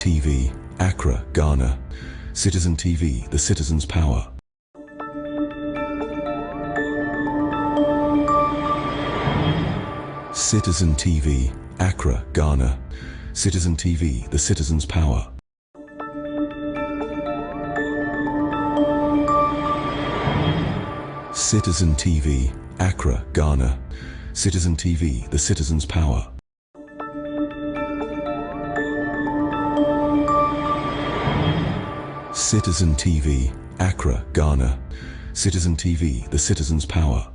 TV, Accra, Ghana. Citizen TV, the citizen's power. Citizen TV, Accra, Ghana. Citizen TV, the citizen's power. Citizen TV, Accra, Ghana. Citizen TV, the citizen's power. Citizen TV, Accra, Ghana. Citizen TV, the citizen's power.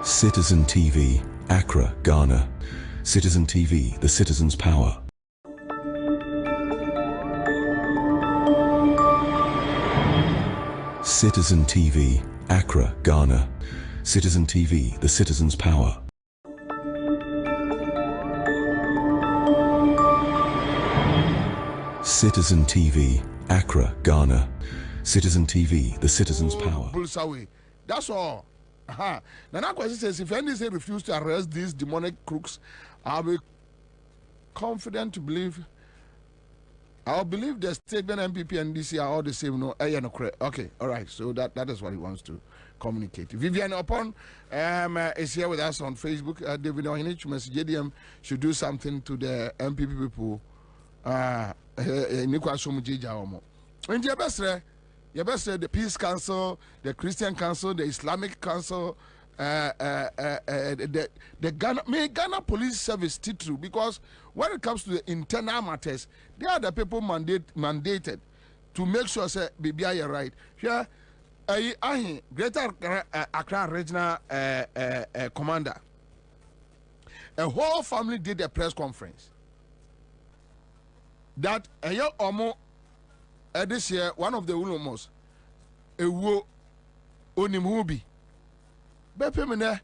Citizen TV, Accra, Ghana. Citizen TV, the citizen's power. Citizen TV, Accra, Ghana. Citizen TV, the citizen's power. Citizen TV, Accra, Ghana. Citizen TV, the citizen's power. That's all. Now, question says, if NDC refuse to arrest these demonic crooks, I'll be confident to believe. I'll believe the statement MPP and NDC are all the same. No, okay, all right. So that is what he wants to communicate. Vivian Upon is here with us on Facebook. David Ohinich JDM should do something to the MPP people. And you best say the Peace Council, the Christian Council, the Islamic Council, the Ghana Police Service true, because when it comes to the internal matters, they are the people mandated to make sure say BBI are right. Here, Greater Accra Regional Commander, a whole family did a press conference that a year or more. This year, one of the ulomos, a wo onimhubi. Bepemene,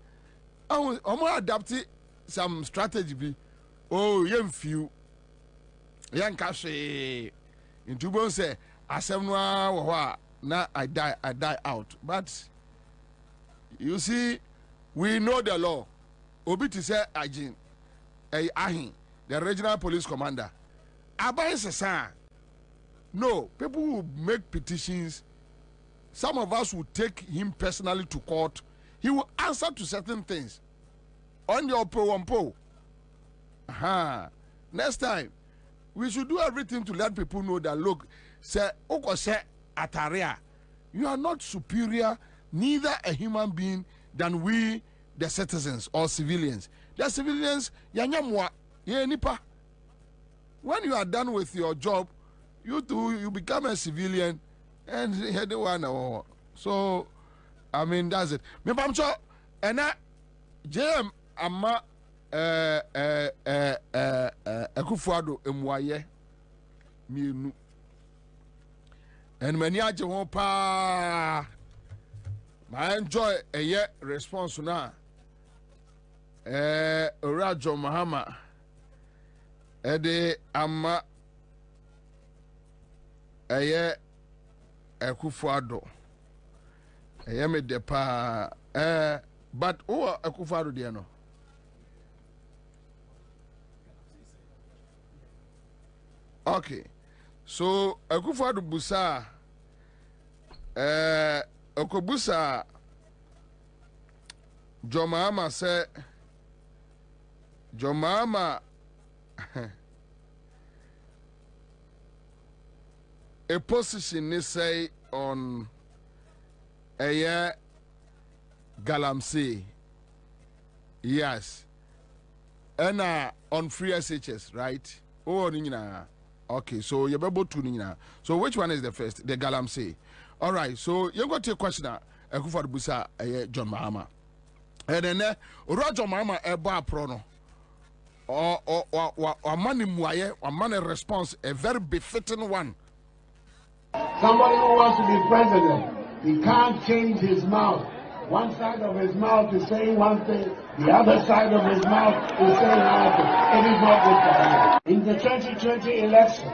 I adapted some strategy. Oh, young few, young cash. In Tubon say, Asemwa, now I die out. But you see, we know the law. Obiti say, Ajin, Ahin, the regional police commander. Abai Sasa. No, people will make petitions. Some of us will take him personally to court. He will answer to certain things. On your po. Next time, we should do everything to let people know that, look, say, Ataria, you are not superior, neither a human being than we, the citizens or civilians. The civilians, yanyamwa, nipa. When you are done with your job, you too, you become a civilian and head one. So, I mean, that's it. Me pamcho, and JM ama Akufuado emwaye mienu. And many aje won pa. I enjoy a year response now. Rajo Mahama. Ede ama Aye Akufuado. Aye me depa. But who Akufuado there no? Okay. So Akufuado busa Okobusa Jomama say Jomama a position they say on a galamsey. Yes. And on free SHS, right? Oh, nina. Okay, so you're able to nina. So which one is the first? The galamsey. All right, so you got a question. Akufo Busa John Mahama. And then Roger Mahama eba prono. Or money muaye, or money response, a very befitting one. Somebody who wants to be president, he can't change his mouth. One side of his mouth is saying one thing, the other side of his mouth is saying another thing. It is not good for him. In the 2020 election,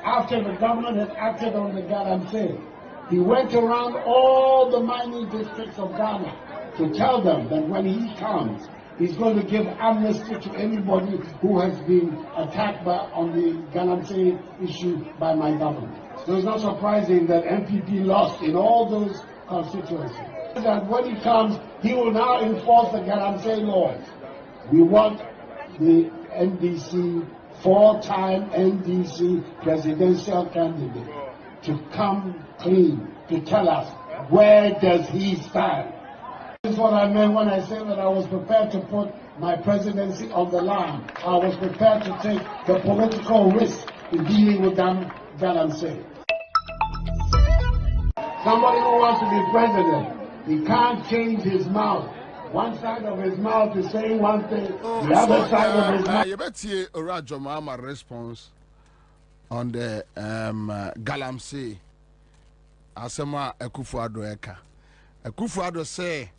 after the government had acted on the galamsey, he went around all the mining districts of Ghana to tell them that when he comes, he's going to give amnesty to anybody who has been attacked on the galamsey issue by my government. So it's not surprising that MPP lost in all those constituencies. That when he comes, he will now enforce the galamsey laws. We want the NDC, four-time NDC presidential candidate, to come clean, to tell us where does he stand. This is what I meant when I said that I was prepared to put my presidency on the line. I was prepared to take the political risk in dealing with them galamsey. Somebody who wants to be president, he can't change his mouth. One side of his mouth is saying one thing, the other side of his mouth. You better see Orajomama response on the galamsey. Asema Akufo-Addo eka. Akufo-Addo say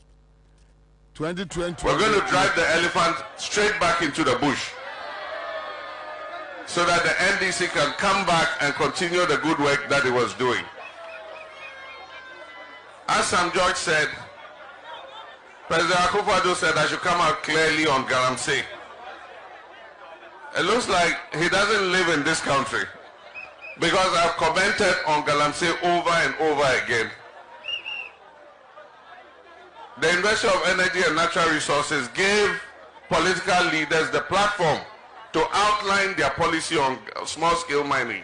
2020. We're going to drive the elephant straight back into the bush so that the NDC can come back and continue the good work that it was doing. As Sam George said, President Akufo-Addo said I should come out clearly on galamsey. It looks like he doesn't live in this country, because I've commented on galamsey over and over again. The University of Energy and Natural Resources gave political leaders the platform to outline their policy on small-scale mining.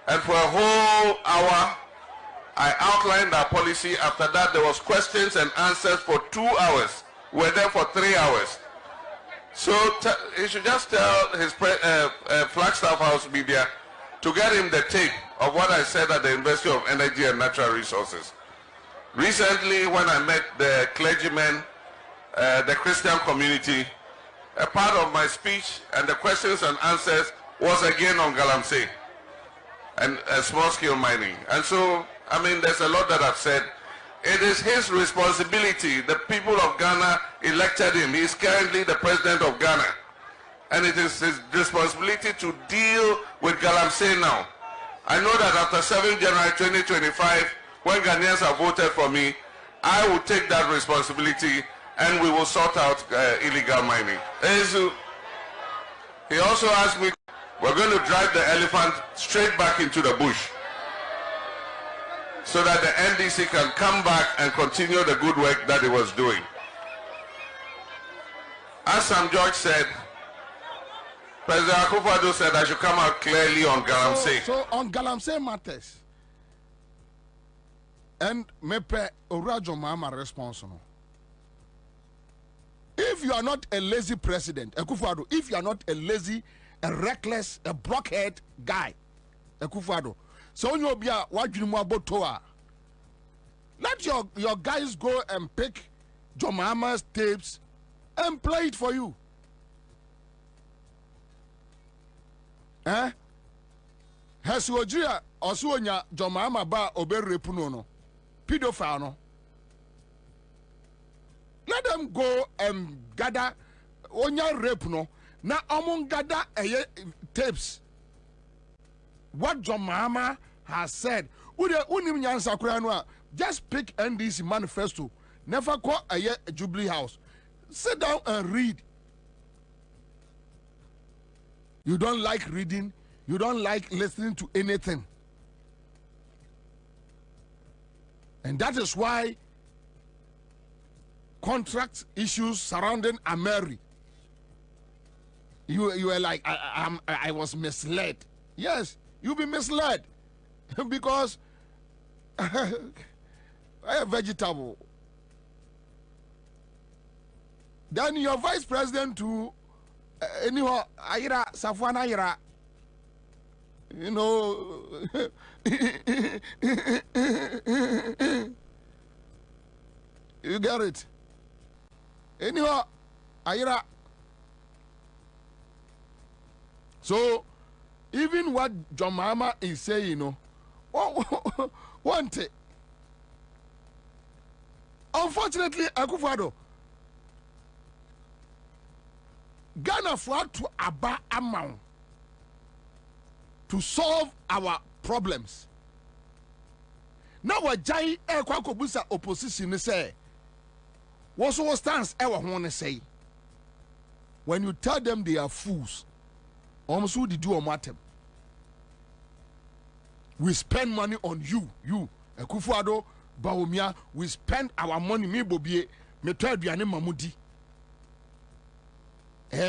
And for a whole hour, I outlined our policy. After that, there was questions and answers for 2 hours. We were there for 3 hours. So he should just tell his Flagstaff House media to get him the tape of what I said at the University of Energy and Natural Resources. Recently, when I met the clergymen, the Christian community, a part of my speech and the questions and answers was again on galamsey and small-scale mining. And so, I mean, there's a lot that I've said. It is his responsibility. The people of Ghana elected him. He is currently the president of Ghana. And it is his responsibility to deal with galamsey now. I know that after 7 January 2025, when Ghanaians have voted for me, I will take that responsibility and we will sort out illegal mining. He also asked me, we're going to drive the elephant straight back into the bush so that the NDC can come back and continue the good work that it was doing. As Sam George said, President Akufo-Addo said I should come out clearly on galamsey. So on galamsey matters, and mepe Orajomama response no. If you are not a lazy president, Akufo-Addo, if you are not a lazy, a reckless, a blockhead guy, Akufo-Addo, so when you be a wajunimu, let your guys go and pick Jomama's tapes and play it for you. Hesiojia osuonya Jomama ba oberepuno no. Pedophile no. Let them go and gather onya rape no. Na among gather tapes. What Jomama has said. Unim nyansa kura no. Just pick NDC manifesto. Never call a Jubilee House. Sit down and read. You don't like reading. You don't like listening to anything. And that is why contract issues surrounding Ameri. You were like, I was misled. Yes, you'll be misled. Because I am vegetable. Then your vice president to anyhow Ayira Safwana Ayira, you know, you get it. Anyhow Ayira. So even what Jomama is saying, you know, want it. Unfortunately, Akufo-Addo, Ghana for to aba amount to solve our problems. Now what Jai Ekwakobusa opposition say What's what stands ever want to say? When you tell them they are fools, almost who did do a matter? We spend money on you, Akufo-Addo, Bawumia. We spend our money, me Bobie, me tell you mamudi.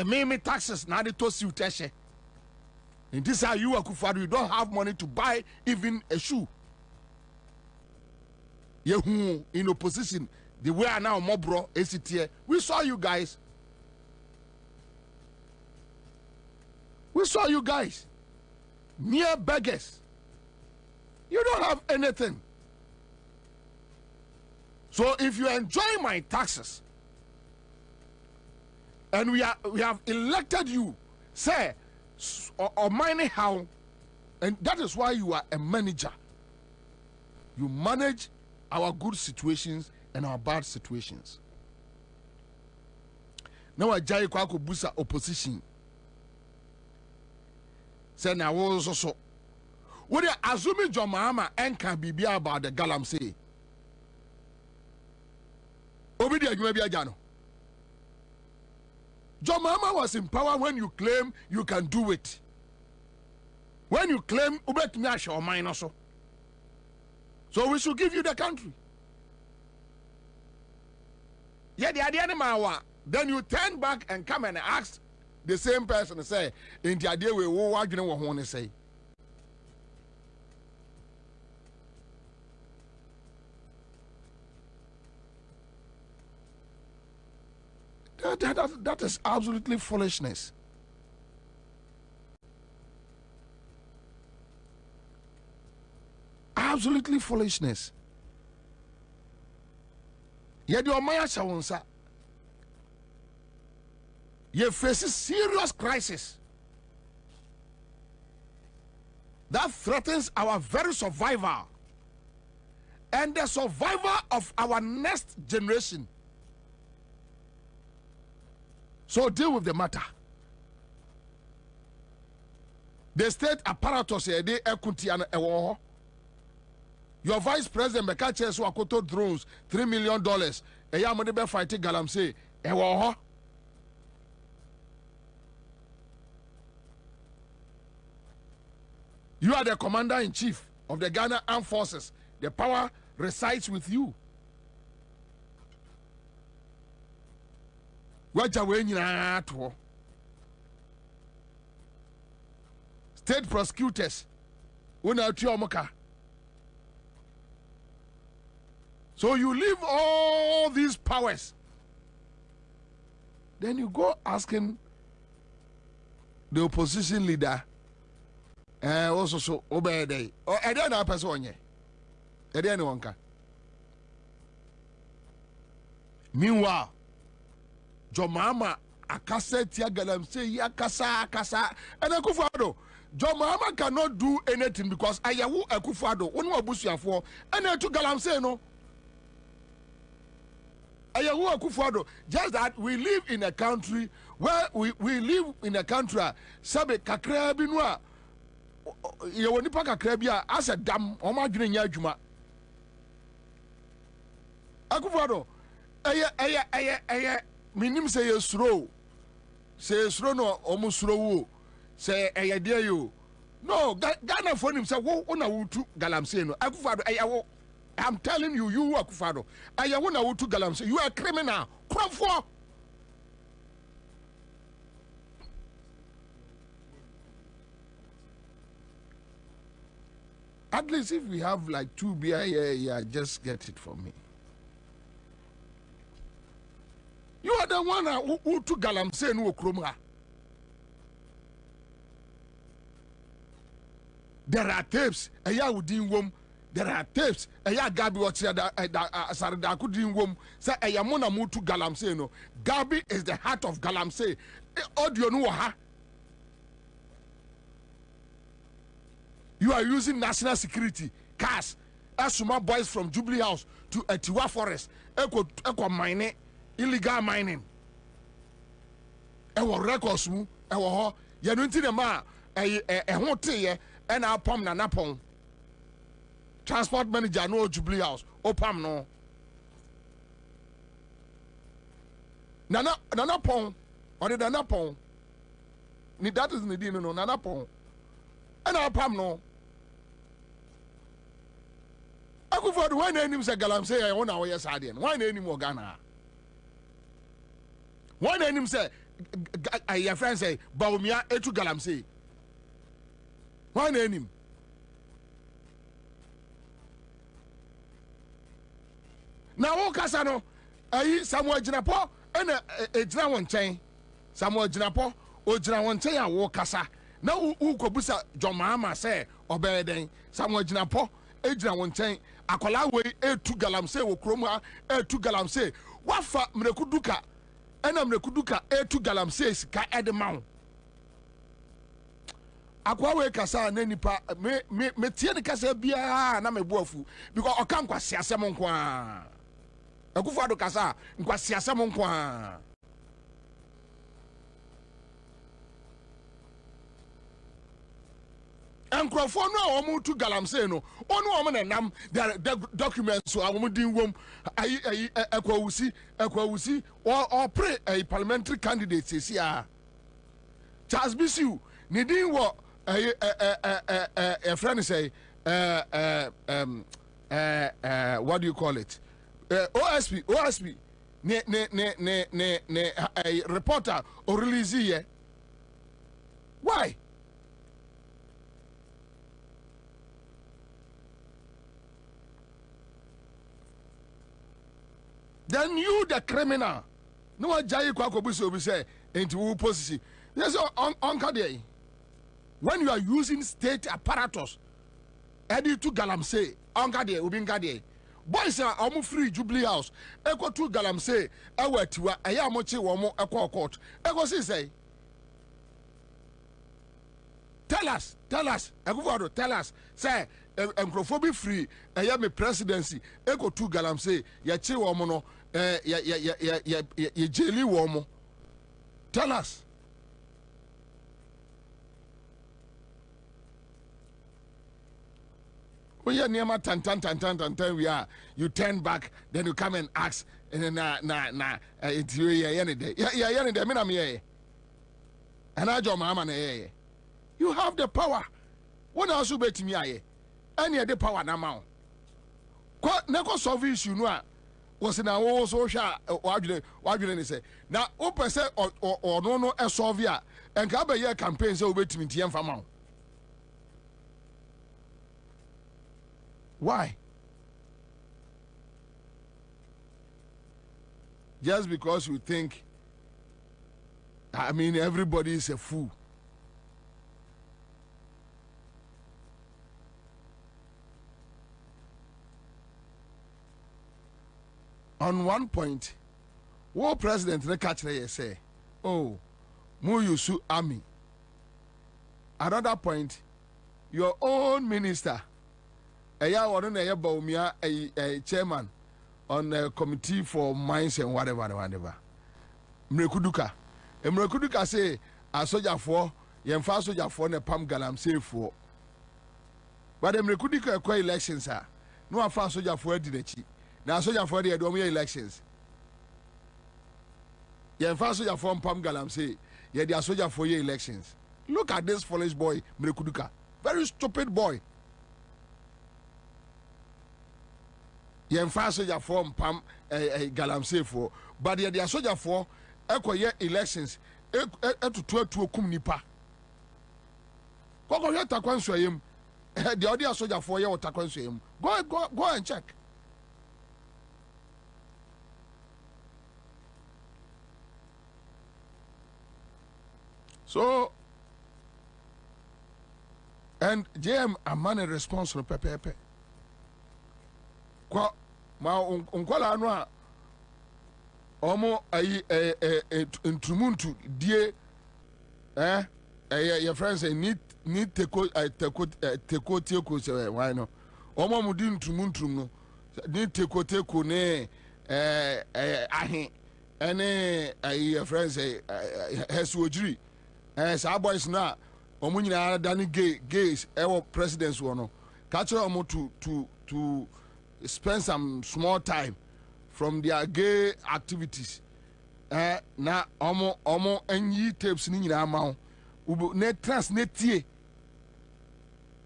Me taxes now they toss you teshe. And this are you, Akufo-Addo, you don't have money to buy even a shoe. You in opposition. The way I now Mobro, ACTA, we saw you guys. We saw you guys. Mere beggars. You don't have anything. So if you enjoy my taxes, and we have elected you, say, or mining how, and that is why you are a manager. You manage our good situations and our bad situations. Now I jai kwa busa opposition. Say na wo so. What you assuming John Mahama and can be about the galamsey? Obi di adwuma bi agya no. John Mahama was in power when you claim you can do it. When you claim ubetumi ahwe o man no so. So we should give you the country. Yeah, the idea then you turn back and come and ask the same person, say, in the idea we what you want to say. That is absolutely foolishness. Absolutely foolishness. Yet your Maya Shawunsa, you face a serious crisis that threatens our very survival and the survival of our next generation. So deal with the matter. The state apparatus here, they ekunti. Your vice president Mekache so akoto drones $3 million. Eya money be fighting galamsey. You are the commander-in-chief of the Ghana Armed Forces. The power resides with you. State prosecutors. So you leave all these powers. Then you go asking the opposition leader, also so obey day. Or I don't know person ye. I don't know. Meanwhile, Jomama akase tia galamsey akasa and Akufo-Addo. Jomama cannot do anything because ayawu Akufo-Addo onu abusuafo and to galamsey no. Just that we live in a country where we live in a country sabe kakra bi no a ye woni pa kakra bi a as a dam o ma dwene nya adwuma Akufo-Addo eye minim say esuro no omo suro wo say eye de yo no Ghana for him say wo na wutu galamsey no Akufo-Addo eye wo. I'm telling you, you Akufo-Addo. I want to galamsey. You are a criminal. Come for. At least if we have like 2 beer here, yeah, just get it for me. You are the one who took galamsey no kromha. There are tapes. Aya udin wom. There are tapes. Aya Gabi watch Sarada couldn't wom. Say Ayamona Mutu galamsey no. Gabi is the heart of galamsey. Audio no ha. You are using national security cars. Asuma boys from Jubilee House to Etiwa Forest. Eko mining, illegal mining. Ewo records mu. Ewo ho. Ya no nti ne ma ho te ye e na pom na napon. Transport manager no Jubilee House. Opam no. nana pon or the nana pon ni that is the no nana pon and our pam no I go for the one name say galamsey I want our yes adian why name more Ghana one name say your friend say baumia etu galamsey why name now kasa no ayi Samuel Jinapo ena ejina won chen Samuel Jinapo o jina won chen a wo kasa na u kobusa jomama say obeden Samuel Jinapo ejina won chen akola we etu galamsey wo kroma etu galamsey wafa mrekuduka ena mrekuduka etu galamsey sika edemawo akwa we kasa na nipa me tie ne kasa bia na mebuafu because okan kwase asem nko a akufado kasa nkwase asem nko a enkrofo no omu tu galamsey no onu omu na nam the documents so omu din wom ayi akwawusi or pre a parliamentary candidate sesi a Charles Bisiu ni din wo a friend say what do you call it OSP ne a reporter or release here why then you the criminal no ajayi kwa kobusi obi say into who position yes on kade when you are using state apparatus edi to galamsey on kade obi nkade boys are omu free Jubilee House eko to galamsey awatiwa eya amochi wo mo eko court eko say tell us eko tell us say enkrofo free eya me presidency eko to galamsey ya chi wo mo no ya jeli wo mo tell us when you near tan we are you turn back then you come and ask and then it's yeah me na me and I jo mama na you have the power what else you bet me aye any the power na ma ko na ko solve issue no a was na wo so hwa wadwene ni say na o pese o no e solve a enka ba ye campaign say obetimi tie mfa ma why just because you think I mean everybody is a fool on one point what president the catch say oh mu yusu army another point your own minister eya wonu na yeba omia a chairman on a committee for mines and whatever mrekuduka say a soldier for yemfa soldier for na pam galamsey for but mrekuduka ekwa elections a no afa soldier for adi nachi na soldier for dey do elections yemfa soldier for pam galamsey ye dey soldier for your elections look at this foolish boy mrekuduka very stupid boy yemfa soldier for pam galamsey for but ye dey soldier for ekoye elections etutu okum nipa koko yeta kwansoyem the other soldier for ye otakwansoyem go and check so and JM a man responsible pepe kwa ma onkola no a omo ayi ntrumuntu die your friends say need teko say why no omo mu di ntrumuntu no need teko ne ahe ene your friends say hesuojiri sa boys na omo nyina dani gays ewo presidents wo no catch omo to spend some small time from their gay activities na omo enyi tapes ni nyina ma wo ne trans ne tie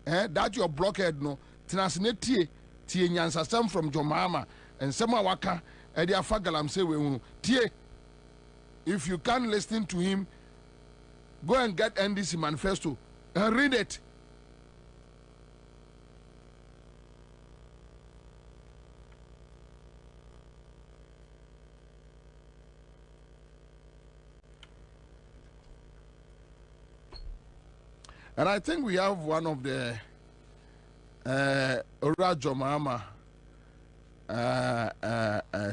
that your blockhead no trans ne tie nyansasam from Jomama and some waka e dia fa galamsey we hu tie. If you can't listen to him, go and get NDC manifesto and read it. And I think we have one of the Ora Jomama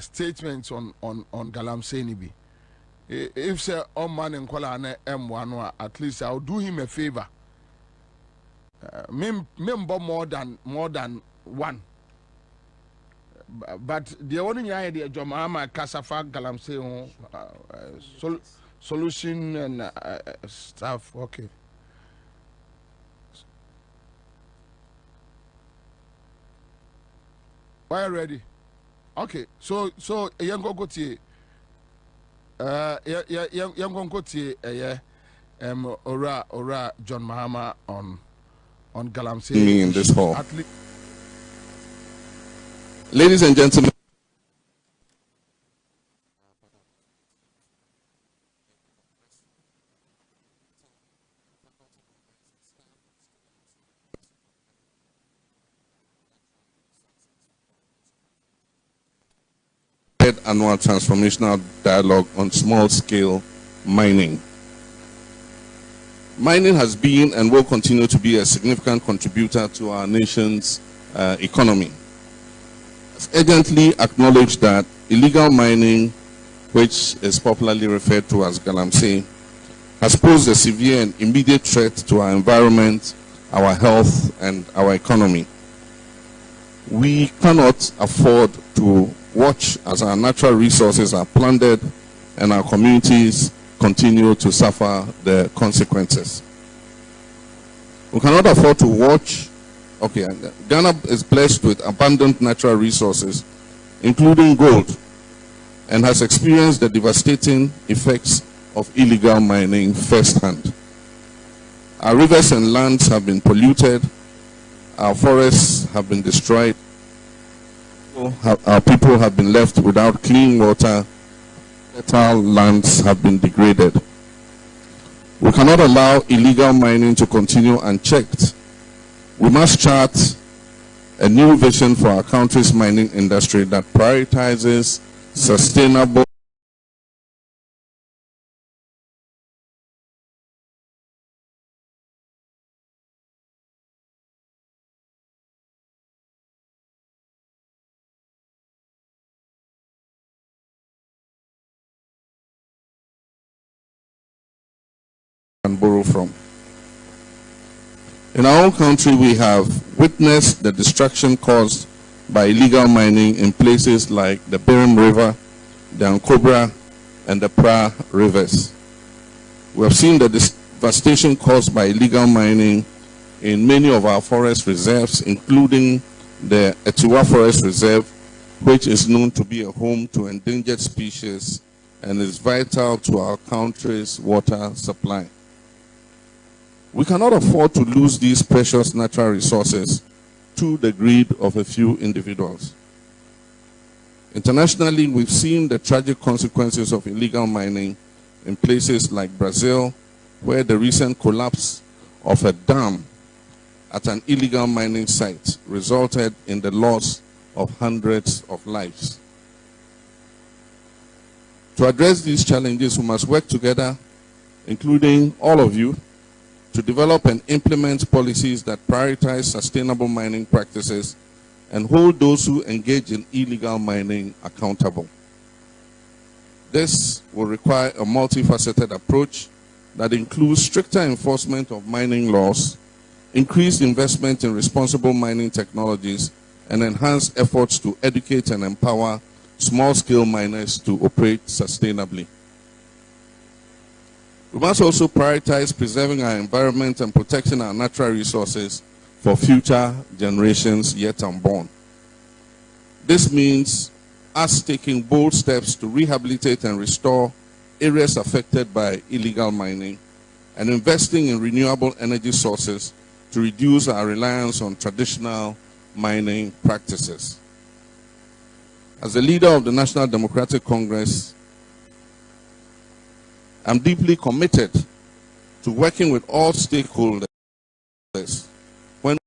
statements on galamsey nibi. If say man in Kola M1, at least I'll do him a favor. Member more than one. But the only idea Jomama Kasafa galamsey solution and stuff. Okay. Why ready? Okay. So young go tie. Young go tie. Ora John Mahama on galamsey. Me in this hall. Ladies and gentlemen. Annual Transformational Dialogue on Small-Scale Mining. Mining has been and will continue to be a significant contributor to our nation's economy. It's urgently acknowledged that illegal mining, which is popularly referred to as galamsey, has posed a severe and immediate threat to our environment, our health, and our economy. We cannot afford to watch as our natural resources are plundered and our communities continue to suffer the consequences. We cannot afford to watch. Okay, Ghana is blessed with abundant natural resources, including gold, and has experienced the devastating effects of illegal mining firsthand. Our rivers and lands have been polluted, our forests have been destroyed, our people have been left without clean water, fertile lands have been degraded. We cannot allow illegal mining to continue unchecked. We must chart a new vision for our country's mining industry that prioritizes sustainable and borrow from. In our own country, we have witnessed the destruction caused by illegal mining in places like the Birim River, the Ankobra, and the Pra rivers. We have seen the devastation caused by illegal mining in many of our forest reserves, including the Etiwa Forest Reserve, which is known to be a home to endangered species and is vital to our country's water supply. We cannot afford to lose these precious natural resources to the greed of a few individuals. Internationally, we've seen the tragic consequences of illegal mining in places like Brazil, where the recent collapse of a dam at an illegal mining site resulted in the loss of hundreds of lives. To address these challenges, we must work together, including all of you, to develop and implement policies that prioritize sustainable mining practices and hold those who engage in illegal mining accountable. This will require a multifaceted approach that includes stricter enforcement of mining laws, increased investment in responsible mining technologies, and enhanced efforts to educate and empower small-scale miners to operate sustainably. We must also prioritize preserving our environment and protecting our natural resources for future generations yet unborn. This means us taking bold steps to rehabilitate and restore areas affected by illegal mining and investing in renewable energy sources to reduce our reliance on traditional mining practices. As the leader of the National Democratic Congress, I'm deeply committed to working with all stakeholders when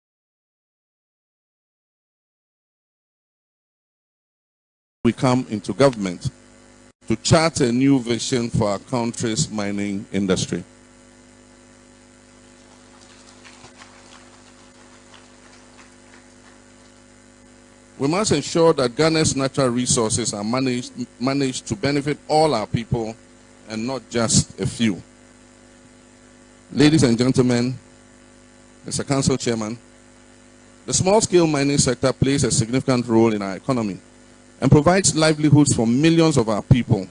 we come into government to chart a new vision for our country's mining industry. We must ensure that Ghana's natural resources are managed to benefit all our people and not just a few. Ladies and gentlemen, Mr. Council Chairman, the small-scale mining sector plays a significant role in our economy and provides livelihoods for millions of our people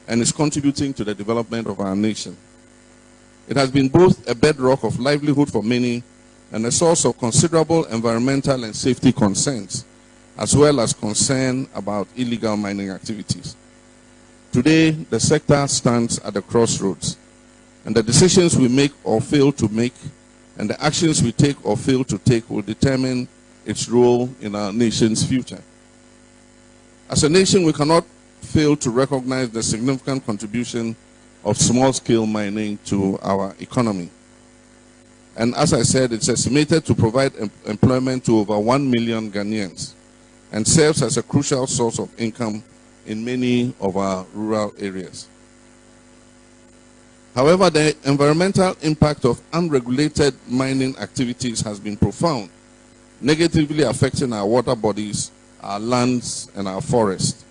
and is contributing to the development of our nation. It has been both a bedrock of livelihood for many and a source of considerable environmental and safety concerns, as well as concern about illegal mining activities. Today, the sector stands at the crossroads, and the decisions we make or fail to make and the actions we take or fail to take will determine its role in our nation's future. As a nation, we cannot fail to recognize the significant contribution of small-scale mining to our economy. And as I said, it's estimated to provide employment to over 1 million Ghanaians and serves as a crucial source of income in many of our rural areas. However, the environmental impact of unregulated mining activities has been profound, negatively affecting our water bodies, our lands, and our forests.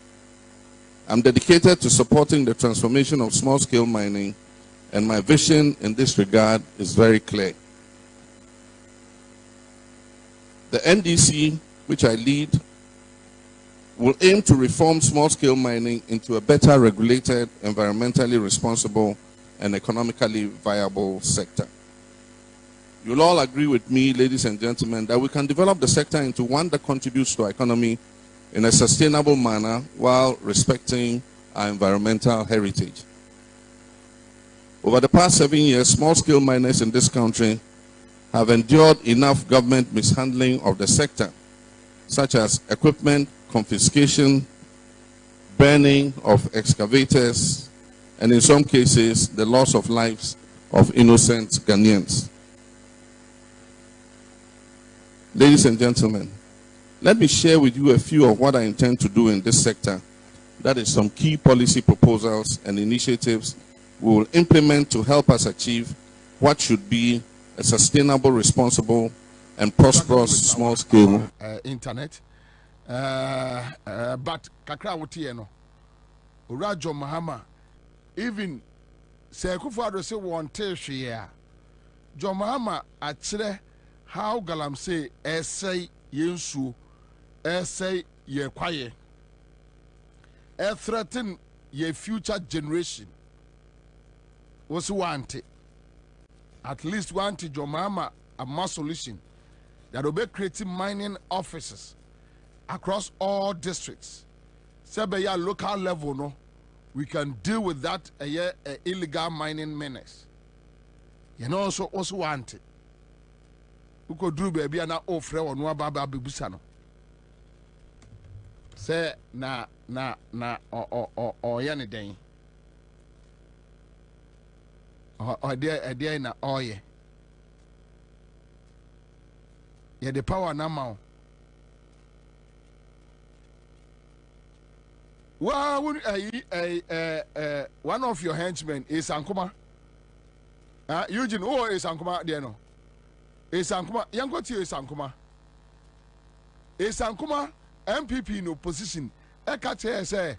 I'm dedicated to supporting the transformation of small-scale mining, and my vision in this regard is very clear. The NDC, which I lead, will aim to reform small-scale mining into a better regulated, environmentally responsible, and economically viable sector. You'll all agree with me, ladies and gentlemen, that we can develop the sector into one that contributes to our economy in a sustainable manner while respecting our environmental heritage. Over the past 7 years, small-scale miners in this country have endured enough government mishandling of the sector, such as equipment confiscation, burning of excavators, and in some cases, the loss of lives of innocent Ghanaians. Ladies and gentlemen, let me share with you a few of what I intend to do in this sector. That is some key policy proposals and initiatives we will implement to help us achieve what should be a sustainable, responsible, and prosperous small-scale internet. But kakra wotie no Urajo Mahama even say Kufuor say wonte hwe a John Mahama akyere how galamsey essay yensu essay ye kwaye threaten ye future generation was want at least want John Mahama a more solution that will be creating mining offices across all districts. Sebeya local level no, we can deal with that illegal mining menace. You know also want it. We could do baby na ofre or no baba bibusa no. Say na or yani den. Or there na oye. Yeah, the power now. Well, one of your henchmen is Ankuma. Eugene, who is Ankuma? There no. Is Ankuma? Yankoti is Ankuma. Is Ankuma MPP in opposition? Ekate say.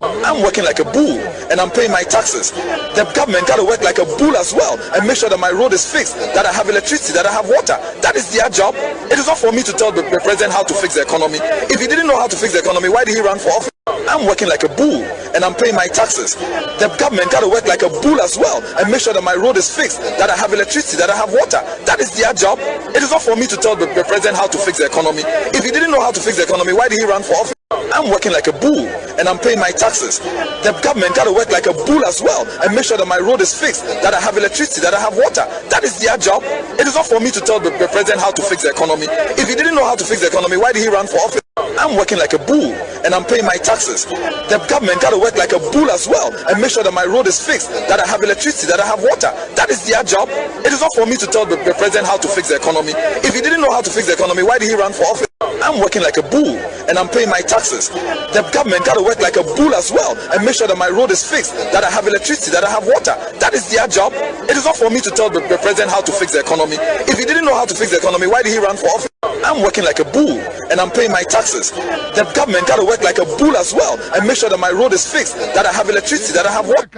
I'm working like a bull and I'm paying my taxes. The government got to work like a bull as well and make sure that my road is fixed, that I have electricity, that I have water. That is their job. It is not for me to tell the president how to fix the economy. If he didn't know how to fix the economy, why did he run for office? I'm working like a bull and I'm paying my taxes. The government got to work like a bull as well and make sure that my road is fixed, that I have electricity, that I have water. That is their job. It is not for me to tell the president how to fix the economy. If he didn't know how to fix the economy, why did he run for office? I'm working like a bull and I'm paying my taxes. The government got to work like a bull as well and make sure that my road is fixed, that I have electricity, that I have water. That is their job. It is not for me to tell the president how to fix the economy. If he didn't know how to fix the economy, why did he run for office? I'm working like a bull and I'm paying my taxes. The government got to work like a bull as well and make sure that my road is fixed, that I have electricity, that I have water. That is their job. It is not for me to tell the president how to fix the economy. If he didn't know how to fix the economy, why did he run for office? I'm working like a bull and I'm paying my taxes. The government got to work like a bull as well and make sure that my road is fixed, that I have electricity, that I have water. That is their job. It is not for me to tell the president how to fix the economy. If he didn't know how to fix the economy, why did he run for office? I'm working like a bull and I'm paying my taxes. The government got to work like a bull as well and make sure that my road is fixed, that I have electricity, that I have water.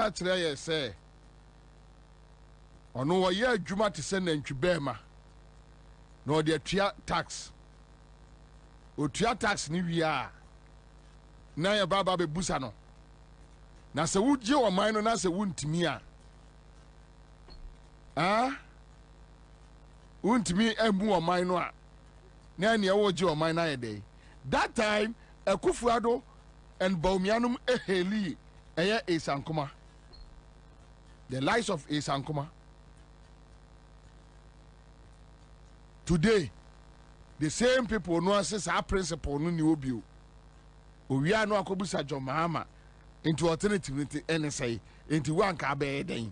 Ono ye adwuma te se nantwi bema na ode atua tax otua tax ni wia na ya baba be busa no na se wuje o man no na se wuntimi wuntimi emu o man no a na ne woje o man na ye dey that time Akufuado and Baumianum eheli eye Esankoma, the lies of Esankoma. Today, the same people no assess our principle no ni obiu. We are no akobusa John Mahama into alternative NSA into one ka be den.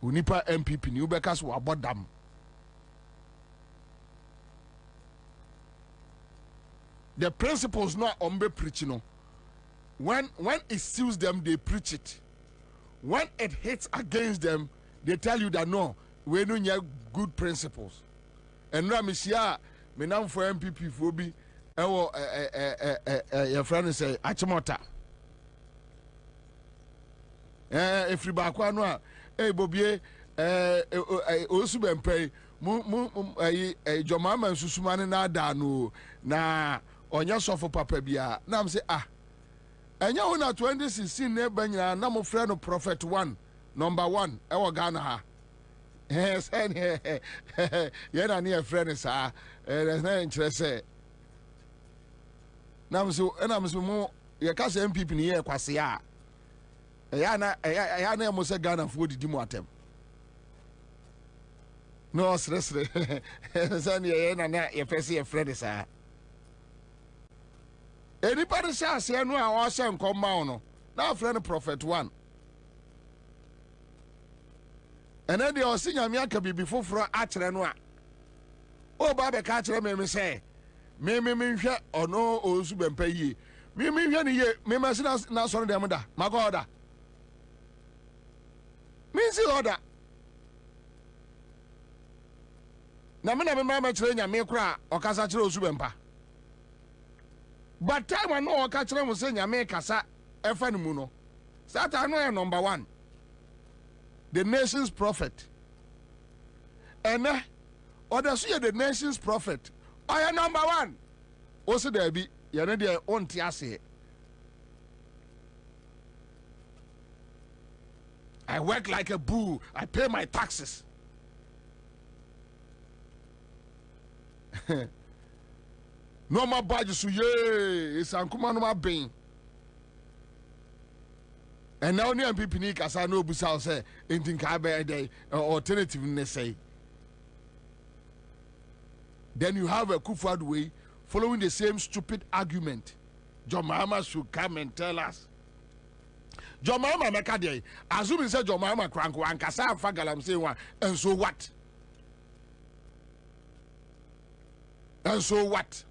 Unipa MPP ni ubekas wo abodam. The principles not ombe preaching no. When it suits them, they preach it. When it hits against them, they tell you that no, we don't have good principles. And now, Monsieur, me now for MPP for be, your friend say, Achimota. If you back one, Bobie, Osubempe, Jomama and Susumani na dano na onya sofo papa bia. Na am say enya una 2016 ne banya na mo friend no prophet 1 number 1 ewo Ghana ha. Yes, ye na ne friend sa na interest. Na am so mo ye ka say MPP ni ye kwase ya. Ya na mo say Ghana fo didi mo atem. No stress. San ye na ye pese ye friend sa. Anybody says no I send come down now friend prophet 1. And then they are seeing Yamiaka be before for Achrenwa. Oh Baba catcher me say me or no Osubem pay me me must not sorry them da my God. Means the order. Namina mamma train ya me cry or Casachro Subempa. But time I know catch them was saying Yamekasa Efanimuno. Satan number 1. The nation's prophet. And others see the nation's prophet. I am number 1. Also there be your own tiase. I work like a bull. I pay my taxes. No more badges, ye, it's Ankuma no more being. And now near people need as I know Busal say, anything Kabe day alternative say. Then you have a Kufad way following the same stupid argument. John Mahama should come and tell us. John Mahama Mekade, assuming said John Mahama Cranko and Kasa Fagalam say one, and so what? And so what?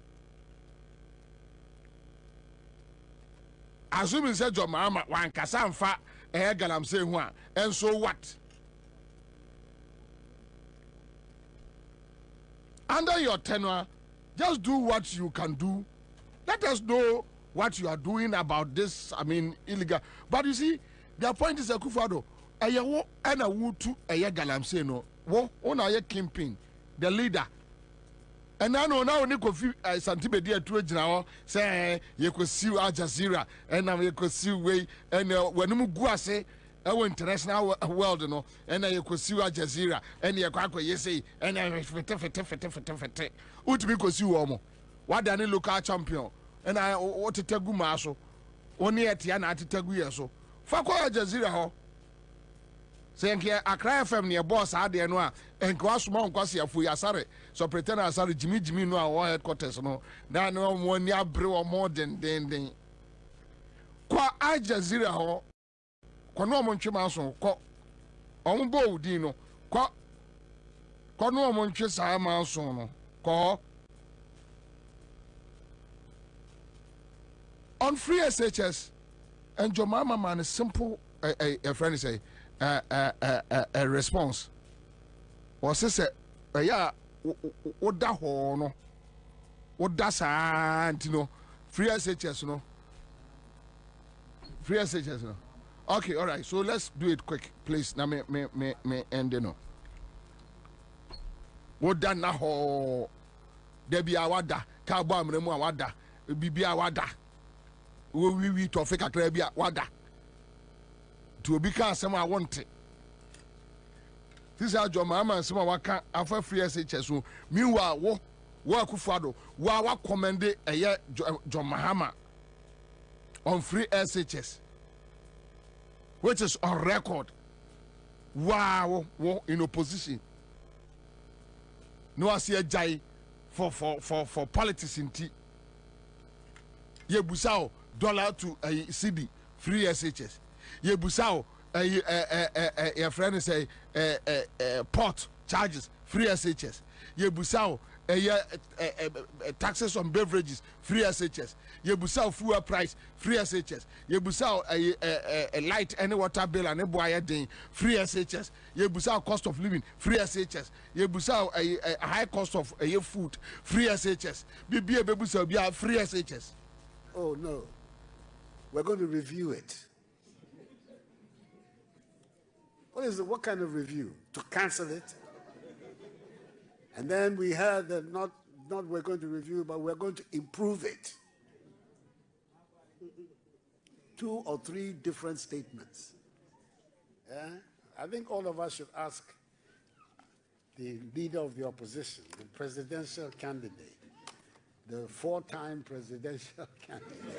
Assuming said John Mahama wan Kasa fa galamsey one, and so what? Under your tenure, just do what you can do. Let us know what you are doing about this, illegal. But you see, their point is a Kufado. Ayawo and a wutu galamsey no. Wo on a kingpin, the leader. And I know now Nico Santibe dear to now say you could see Al Jazeera and now you could see way and when you go say international world no ena ye kosi Al Jazeera ena ye kwakọ yesi ena fete utimi kosi wo mo wada ne local champion ena otetagu ma so oni etia na atetagu ye so fa kwa Al Jazeera ho se nke Accra FM ne boss ade no a enko asoma onkwase afu yasare so pretend asare jimi no a headquarters no na no mo ni abre o mo den kwa Al Jazeera ho kono mo ntwe maso ko on bo udi no ko kono mo ntwe sa maso no ko on free SHS and your mama man is simple a friend say a response was say yeah oda ho no oda sa antino free SHS no free SHS no. Okay, all right. So let's do it quick, please. Now me end no. What done na ho? Debi awada, kabo amremu awada, bibi awada. We to fake akra bia wada. To obi ka asem I want it. This is your mama asem waka afa free SHS so. Meanwhile, wo akufado, wa commend eye John Mahama on free SHS. Which is on record. Wow, in opposition. No, I see a jai for politics in tea. Ye busao dollar to a CD free SHS. Ye busao a friend say port charges free SHS. Ye busao taxes on beverages free SHS. Ye busao fuel price free SHS. Ye busao a light any water bill and a boy day free SHS. Ye busao cost of living free SHS. Ye busao a high cost of food free SHS. Be busao be free SHS. Oh no, we're going to review it. What kind of review? To cancel it? And then we heard that not we're going to review, but we're going to improve it. 2 or 3 different statements. Yeah? I think all of us should ask the leader of the opposition, the presidential candidate, the 4-time presidential candidate.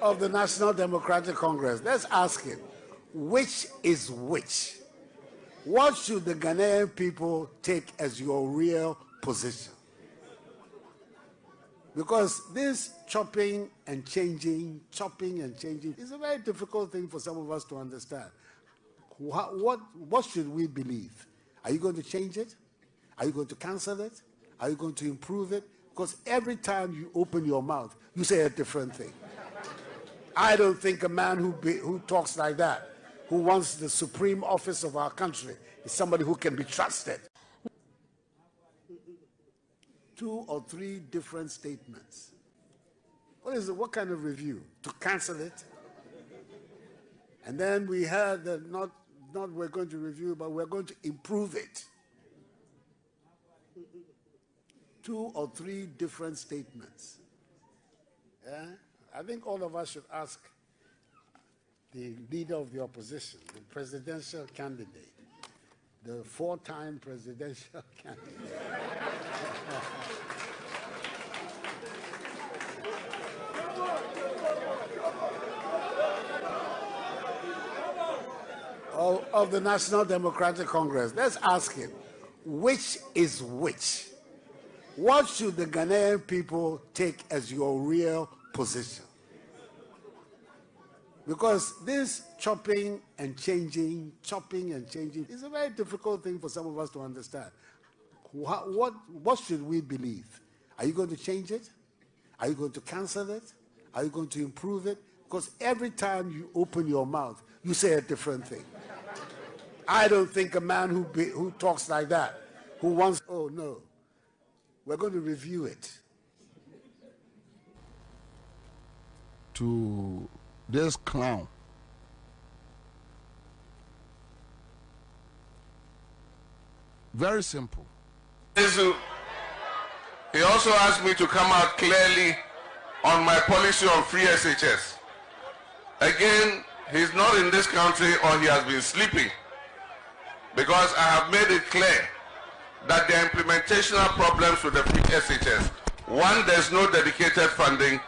Of the National Democratic Congress. Let's ask him, which is which? What should the Ghanaian people take as your real position? Because this chopping and changing is a very difficult thing for some of us to understand. What should we believe? Are you going to change it? Are you going to cancel it? Are you going to improve it? Because every time you open your mouth, you say a different thing. I don't think a man who talks like that, who wants the supreme office of our country, is somebody who can be trusted. 2 or 3 different statements. What kind of review? To cancel it? And then we heard that not we're going to review, but we're going to improve it. 2 or 3 different statements. Yeah? I think all of us should ask the leader of the opposition, the presidential candidate, the 4-time presidential candidate. of the National Democratic Congress. Let's ask him, which is which? What should the Ghanaian people take as your real position? Because this chopping and changing is a very difficult thing for some of us to understand. What should we believe? Are you going to change it? Are you going to cancel it? Are you going to improve it? Because every time you open your mouth, you say a different thing. I don't think a man who talks like that, who wants, oh no, we're going to review it. To this clown, very simple. He also asked me to come out clearly on my policy on free SHS. Again, he's not in this country or he has been sleeping, because I have made it clear that there are implementational problems with the free SHS. One, there's no dedicated funding.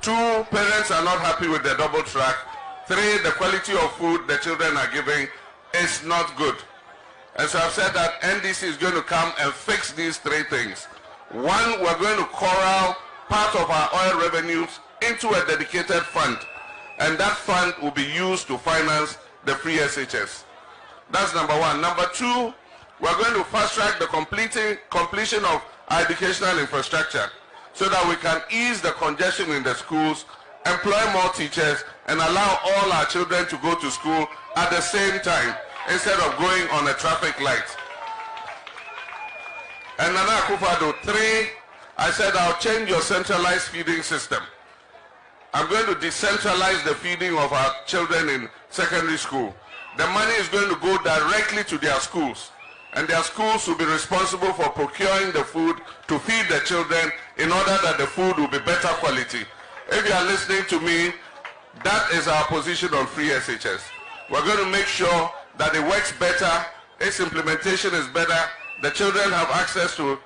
Two, parents are not happy with the double track. Three, the quality of food the children are giving is not good. And so I've said that NDC is going to come and fix these three things. One, we're going to corral part of our oil revenues into a dedicated fund, and that fund will be used to finance the free SHS. That's number one. Number two, we're going to fast track the completion of our educational infrastructure so that we can ease the congestion in the schools, employ more teachers, and allow all our children to go to school at the same time instead of going on a traffic light. And Nana Akufo-Addo, three, I said I'll change your centralized feeding system. I'm going to decentralize the feeding of our children in secondary school. The money is going to go directly to their schools, and their schools will be responsible for procuring the food to feed the children in order that the food will be better quality. If you are listening to me, that is our position on free SHS. We're going to make sure that it works better, its implementation is better, the children have access to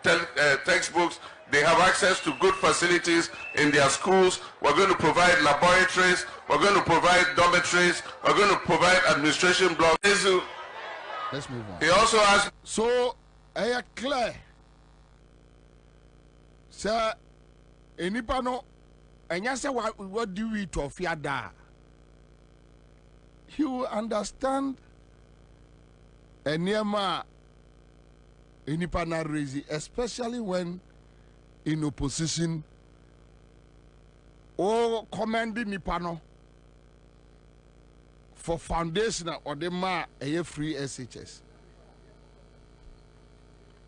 textbooks, they have access to good facilities in their schools. We're going to provide laboratories, we're going to provide dormitories, we're going to provide administration blocks. Let's move on. He also asked, so I am clear. Sir, enipa no, enya say what do we to fear da? He will understand eniema enipa na raise, especially when in opposition or commanding nipano for foundation or the ma a free SHS.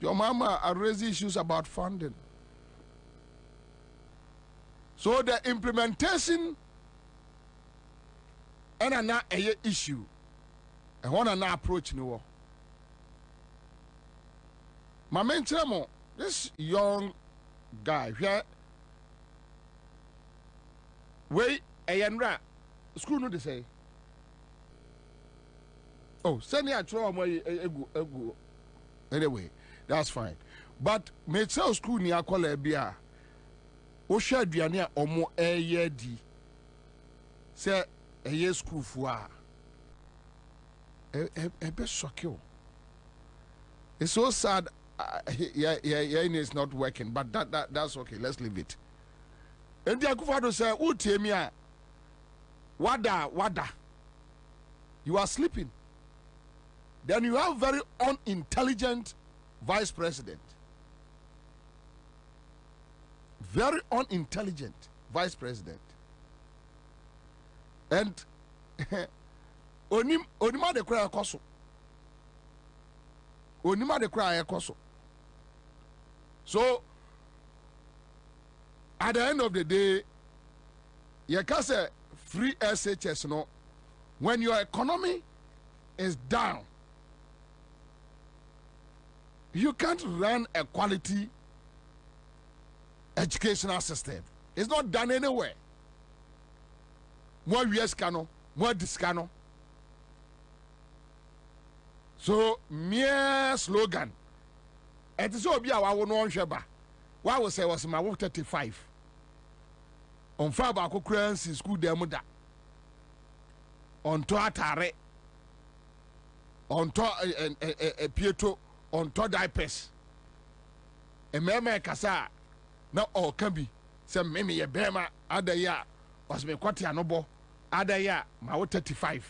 Your mama are raising issues about funding. So the implementation and another issue. I want to approach no. My main chamo, this young guy here, wait, a school no they say. Oh, send me a throw my ego. Anyway, that's fine. But me tell school ni akola bia. O share duane a omo eye di. Say eye school fua. Be shock you. It's so sad. Yeah, it's not working, but that's okay. Let's leave it. And the Akufo-Addo say, "Who tell me? Wada, you are sleeping." Then you have very unintelligent vice president. Very unintelligent vice president. And onima de cry koso. Onima de cry koso. So at the end of the day, you can say free SHS no. When your economy is down, you can't run a quality educational system. It's not done anywhere. More US cano, more discano. So mere slogan. It is all be our own sheba. Why was I was my 35? On Faba Cocrancy school demuda. On Toatare. On to Pietro. On to diapers. A meme kasa. No all can be. Some meme a bema. Other ya was me quatia nobo. Other ya my 35.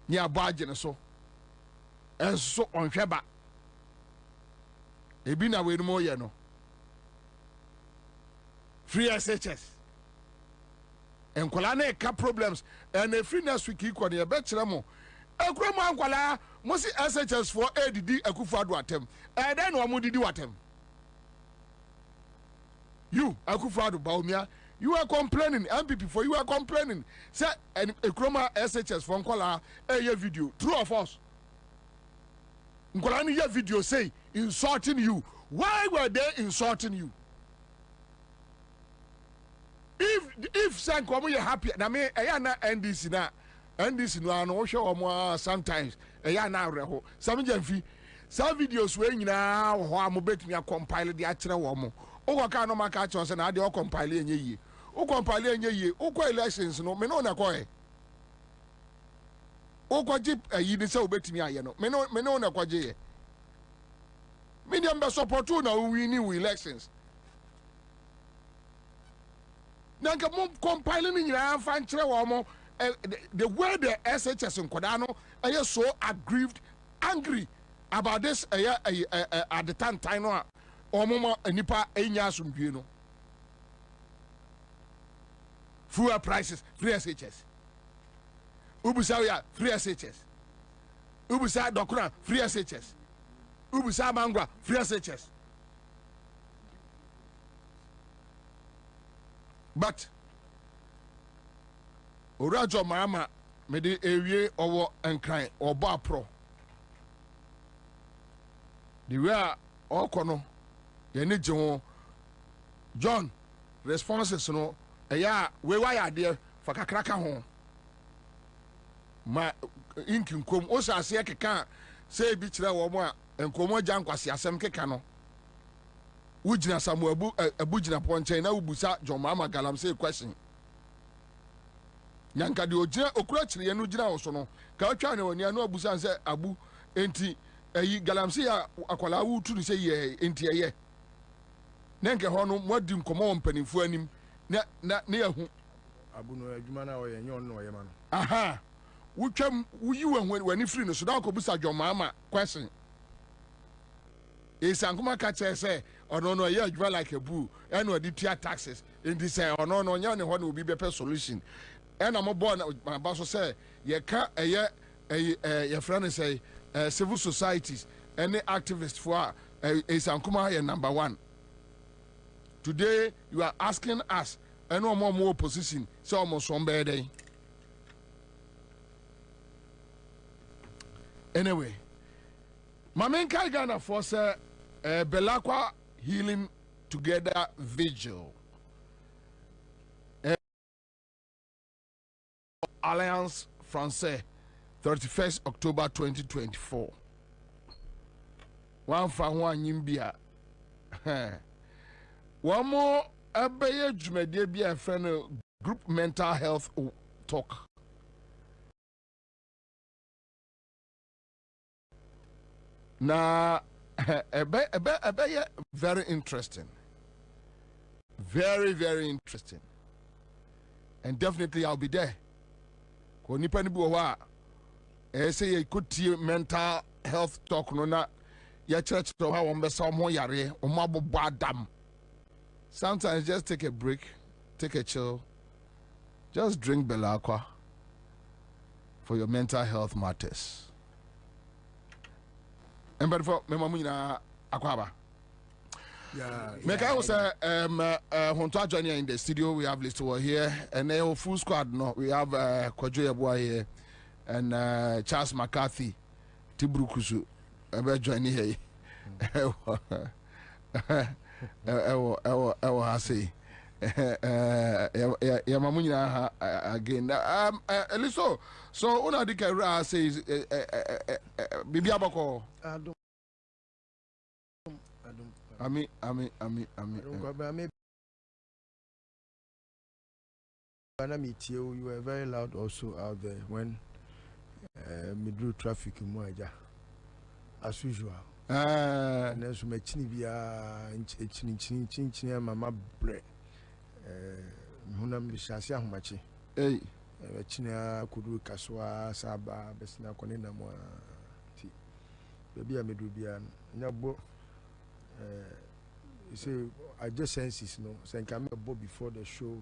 Near bargain so. And so on Sheba. Ebina we more no. Free SHS. And Kolane cap problems and a free next week equal the betramo. A grandma Kuala must SHS for ADD Akufo-Addo attempt. And then one did do attempt. You Akufo-Addo Baumia, you are complaining, MPP for you are complaining. Say and a chroma SHS from Kuala a video. True or false? Nkolani video say insulting you. Why were they insulting you? If some come you happy, na me na NDC na NDC no ano show omo sometimes na reho. Some jamfi some videos we nyina ho amobetumi compile de akere wo mo. O ka no maka cho se na de o compile enye yi. O compile enye yi. O ko elections no me no na ko e. O ko ji yi ni se obetumi aye no. Me no na ko je ye. Me dem be support na we win elections. Nanka mom compiling in your fan mo the way the SHS in Kodano are so aggrieved, angry about this at the time or mama nipa enya sumbuno. Fuel prices, free SHS. Ubusaya, free SHS. Ubusa Dokuna, free SHS. Ubusa Mangwa, free SHS. But Orajo Mama made the area over and crying or bar pro. The way all corner, you need John responses no we why there for kakraka home. Ma inkin kom osa se keka say bi kire wo mo and komo jan kwase asem keka no. Ujina Samuel Abujina Ponche na ubusa John Mama galamsey question. Nyanka de ojina okura kire ye no jina wo no. Ka otwa ne woni anu abusa nse abu enti ayi galamsey akwala wu tu se ye enti ye. Nenke ho no mwadi nkomo mpanimfu anim na yahu abu no adwuma na wo ye nyon no ye ma no. Aha. Wutwam wuyi wani free no so da ko busa John Mama question. Isankuma kache say no yeah you like a boo and no the tier taxes in this say no nya ne ho na obi bepe solution and am born my boss say ye ka your friend say civil societies any activists for Isankuma ye number 1. Today you are asking us and no more opposition so almost some bad. Anyway, my main Ghana for say Belakwa Healing Together Vigil Alliance Française 31st October 2024. One for one yimbia. One more abeye jumede be a friend group mental health talk. Now very interesting. Very, very interesting. And definitely I'll be there. Say you could see mental health talk no na ya church to how on more yare badam. Sometimes just take a break, take a chill, just drink Belakwa for your mental health matters. And but for Memamina Aquaba. Yeah. Make I was Honta Johnny in the studio. We have Listo here, and then full squad. No, we have Kwajoya Boy here, and Charles McCarthy, Tibrukusu. I'm joining here. I say, Yamamunya again. Listo. So una dikera says Bibi Abako. Ami. You were very loud also out there when me drew traffic in Moaja, as usual. And then so me chini mama bre. Hunam bishasi ahumachi. Hey. China kudu kaswa saba besina konena mwa ti. Baby a medubia nyabo. You say adjacencies no so can bought before the show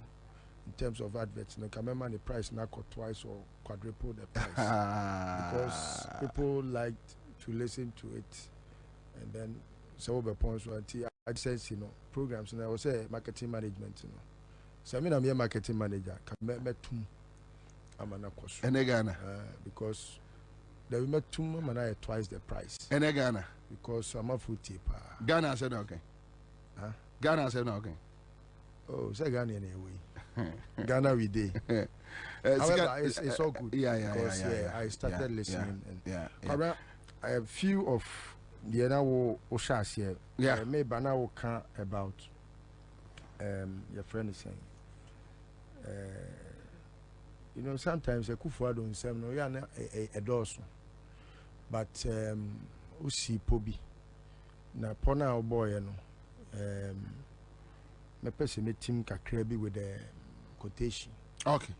in terms of adverts no can remember the price now cut twice or quadruple the price because people liked to listen to it and then some of the points were adjacency programs and I was say marketing management so I mean I'm a marketing manager can I'm an because They will make 2 months twice the price. And Ghana. Because I'm a food tip. Ghana said okay. Huh? Ghana said okay. Oh, say Ghana anyway. Ghana we day. However, it's all good. Because I started listening. And I have few of the now Oshas here. Yeah. Maybe now can about your friend is saying. You know, sometimes a kufu don't say no, yeah, a dozen. But usi pobi na pona boy, you know. My person met him kakrebi with the quotation. Okay.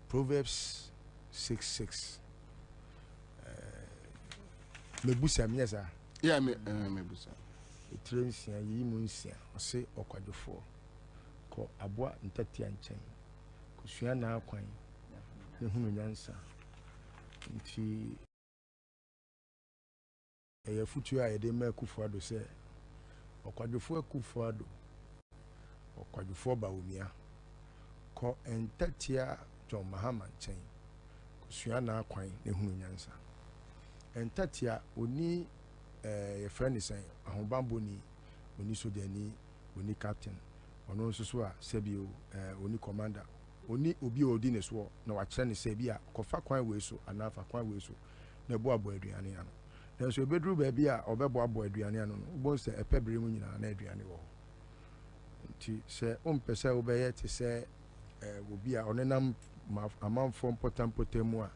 Proverbs 6:6. Mebusa miasa. Yeah, mebusa. It trains ya yi munsia. Ose okwadofo. Ko aboa ntati anchen. Kusua na akwan. Ne hunu nyansa. Nti eye futu a yede ma kufuado se okwadofo akufuado. Okwadofo baumia. Ko entatia John Mahama nchen. Kusua na akwan ne hunu nyansa. Entatia oni your friend is saying ahobambo ni oni sojani oni captain ono nso so a sebio oni commander oni obi odi ne so na wa kire ne se bia kofa kwan we so anafa kwan we so na bo abo aduane ano na so bedru ba bia obebo abo aduane ano no bo se epebere mu nyina na aduane wo nti se ompese obeye te se obi a onenam amanfo potampotemu a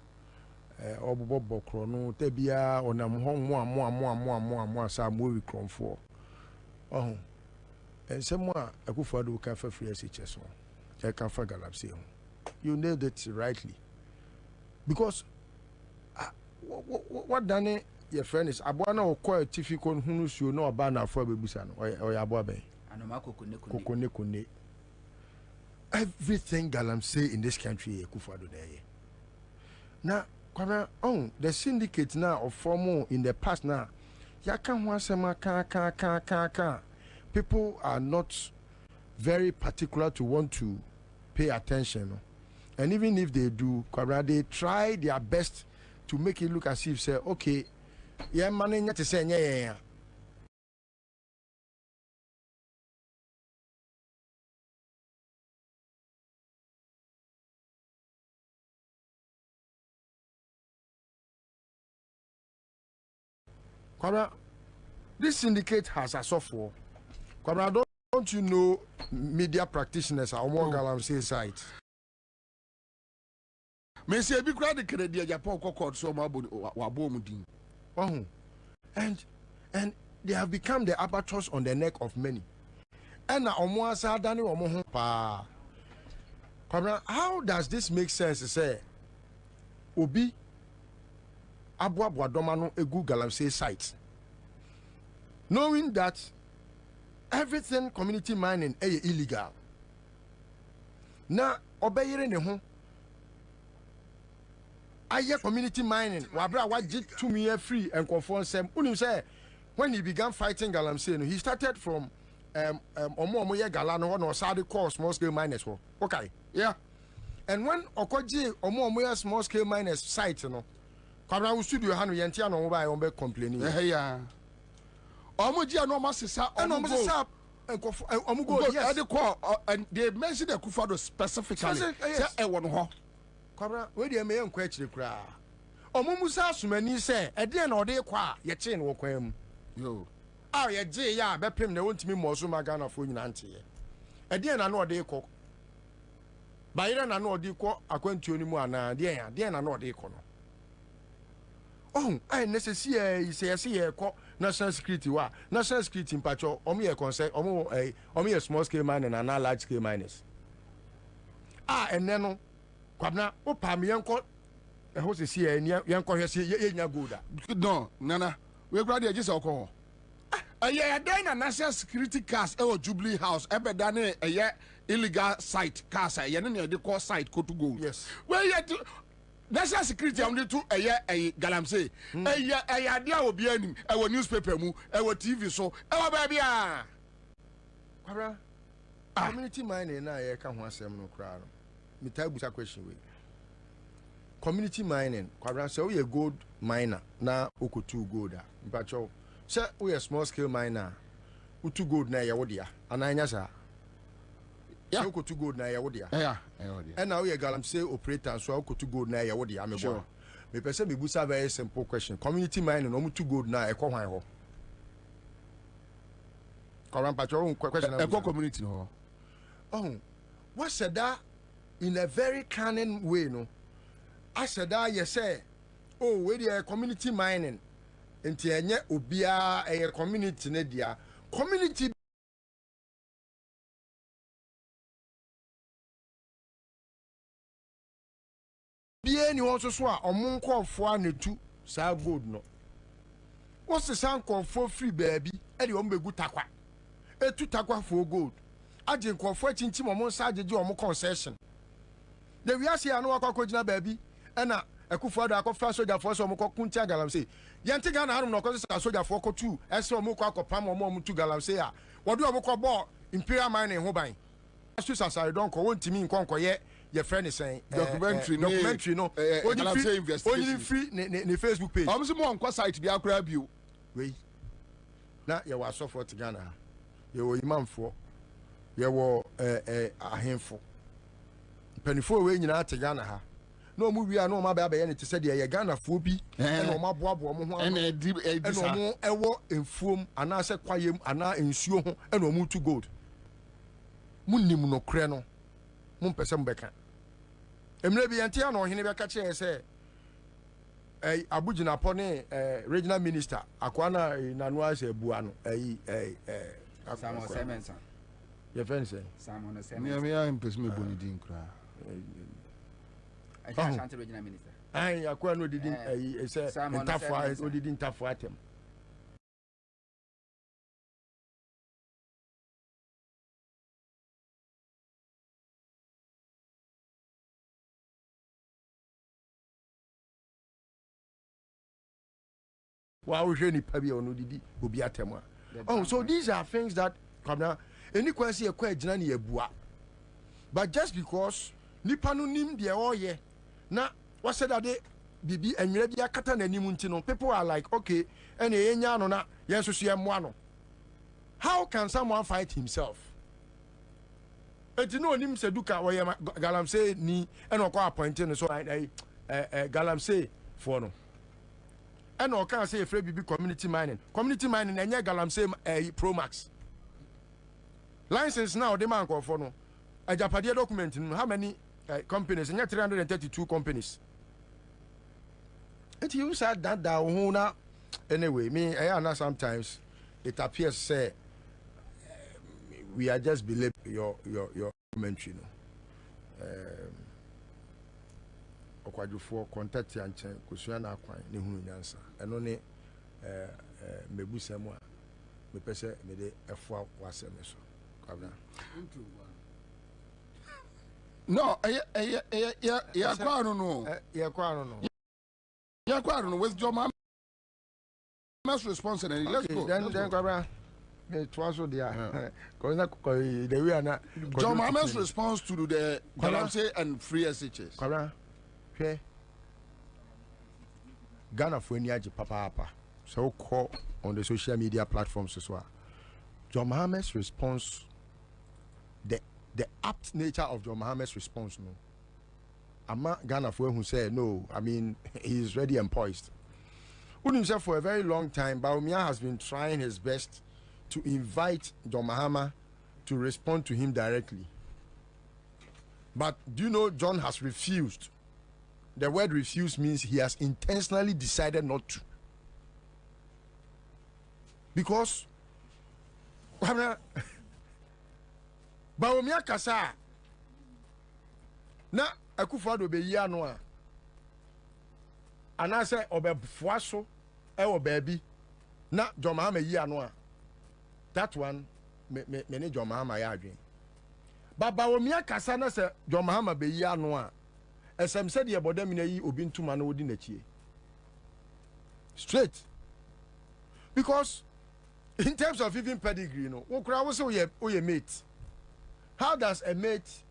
obobo bokro no tebia onam ho mo asa mo wi kronfo oh ensem a akufuado ka fa free SHS so e ka fa galamsey ho you nailed it rightly because what done your friend is aboa na okọ tifiko hunu suo na oba na afọ abebusa no oya aboa ben anoma kokone everything galamsey in this country akufuado there na the syndicate now of formal in the past now. People are not very particular to want to pay attention. And even if they do, they try their best to make it look as if say, okay, yeah, money not to say yeah. This syndicate has a software. Don't you know media practitioners are among galamsey site? Me say bi kra de credit Japan court so mabomudin. Oh. And they have become the albatross on the neck of many. And now how does this make sense to say Obi Abwa Domano egu galamsey site, knowing that everything community mining is illegal. Now, obeying the home. Aye community mining. Wabra wajit 2 years free and conform sem. Unim say when he began fighting galamsey, he started from omo galano no side course small scale miners. Okay, yeah. And when okoji omo small scale miners site, no. Kwabra studio hanu yenti ano mobile on be complaining. Yeah. Omoji ano masisa omugo yes. And they mentioned the Kufado specifically. Say e won ho. Kwabra we dey me enko akire kra. Omomusa asumani say e dey na ode kwa ye che ne wokwan mu. Yo. Ah ye je ya bepem na wontimi moso magana fo nyina nte ye. E dey na ode ko. Bayira na ode ko akwantuo ni mu ana dey na ode ko no. Oh, I necessary say national security wa national security mpacho omo concern omo small scale miners and large scale miners. Enne no kwabna opa me yenko e ho se see yenko hwe se yenya gold. No, nana, we grade e gise okọ. Eye den na national security cars e Jubilee House e be dane eye illegal site cars ye ne de call site ko to gold. Yes. Where yet national security am to eye galamsey eye ade a obi anim e wo newspaper mu e wo TV so e wo ba bia kwabra community mining na ye ka ho asem no kra no me tai busa question we community mining kwabra say we a gold miner na okotu gold a mpacho say we a small scale miner utu gold na ye wodia ananya sa yeah okotu gold na ye wodia yeah and now we a galamsey operator so okotu gold na ye wodia me bo me pese me busa very simple question community mining no mutu gold na e ko hwan ho kwabra mpacho question e ko community no oh what said that in a very cunning way no I said that you say oh we the community mining enti enye obia a community ne dia community bia ni won so a omon nkofo anetu sa gold no what's the sound nkofo free baby e de ombegu takwa etu takwa for gold age nkofo achinchim omon sa ajeje omon concession the we are see anu akwa gina baby ena ekufo do akofra soldier for so omon kuntia galamsey yente ga na harum no ko sa soldier for ko tu ese omon ko akopam omon tu galamsey a wodo omon ko bo imperial mining ho ban asu sasare don ko wontimi nkonkoye your friend is saying documentary no only free ne Facebook page am so mo on site bi akura bio we na ye wa so for Ghana ye wo imamfo ye wo ahemfo penifo we nyina te Ghana ha no mu wi a no ma ba ba ye ne te se de ye Ghana fo bi e no ma boabo mo ho e na edi sa e no ewo enfuom ana se kwayem ana ensuo ho e no mu to gold munnim no kre no mun pese mbeka emre bi yente ana ohene be ka che se abugina pone regional minister akwana nanu ase bua no Simon Semensa ye fence Simon Semensa me ya impese me boni din kra I can't regional minister akwana no didin say ntafo odidin ntafo atem wow je ni pa bi ono didi obi atem a oh so these are things that come now any kwasi ekwa agina na yabua but just because nipa no nim de oye na wase dade bibi enwere bia kata na nim nti no people are like okay ene yenya no na yeso so yemmoa no how can someone fight himself eti no nim seduka wo ye galamsey ni ene okwa appointing so galamsey for no and or can say a free BB community mining and yeah galamsey Pro Max license now the man call for no a Japadia document how many companies and 332 companies and you said that now anyway me I know sometimes it appears say we are just believe your commentary no okwadufo contact ya nchen kosua na akwan ne hunu nyansa eno ne mebusam a mepese me de efo wasem so kwabna no ya kwano no with your mom must respond and let's go then kwabna me twaso dia ko na ko the way na your mama's response to the galamsey and free SHS kwabna hwe Ghana for any aje papa so call on the social media platforms as well. John Mohammed's response, the apt nature of John Mohammed's response, no. Ama Ghana for who said no, I mean he is ready and poised. Himself for a very long time, Bawumia has been trying his best to invite John Mahama to respond to him directly. But do you know John has refused? The word refuse means he has intentionally decided not to. Because Bawumia kasa na Akufo-Addo be yi ano a anase obefoa so e wo baabi na John Mahama yi ano a that one me ne John Mahama ya adwen Bawumia kasa na se John Mahama be yi ano a esem said ye bodam na yi obi ntuma na odi na chie straight because in terms of even pedigree no wo kura wo say oye mate how does a mate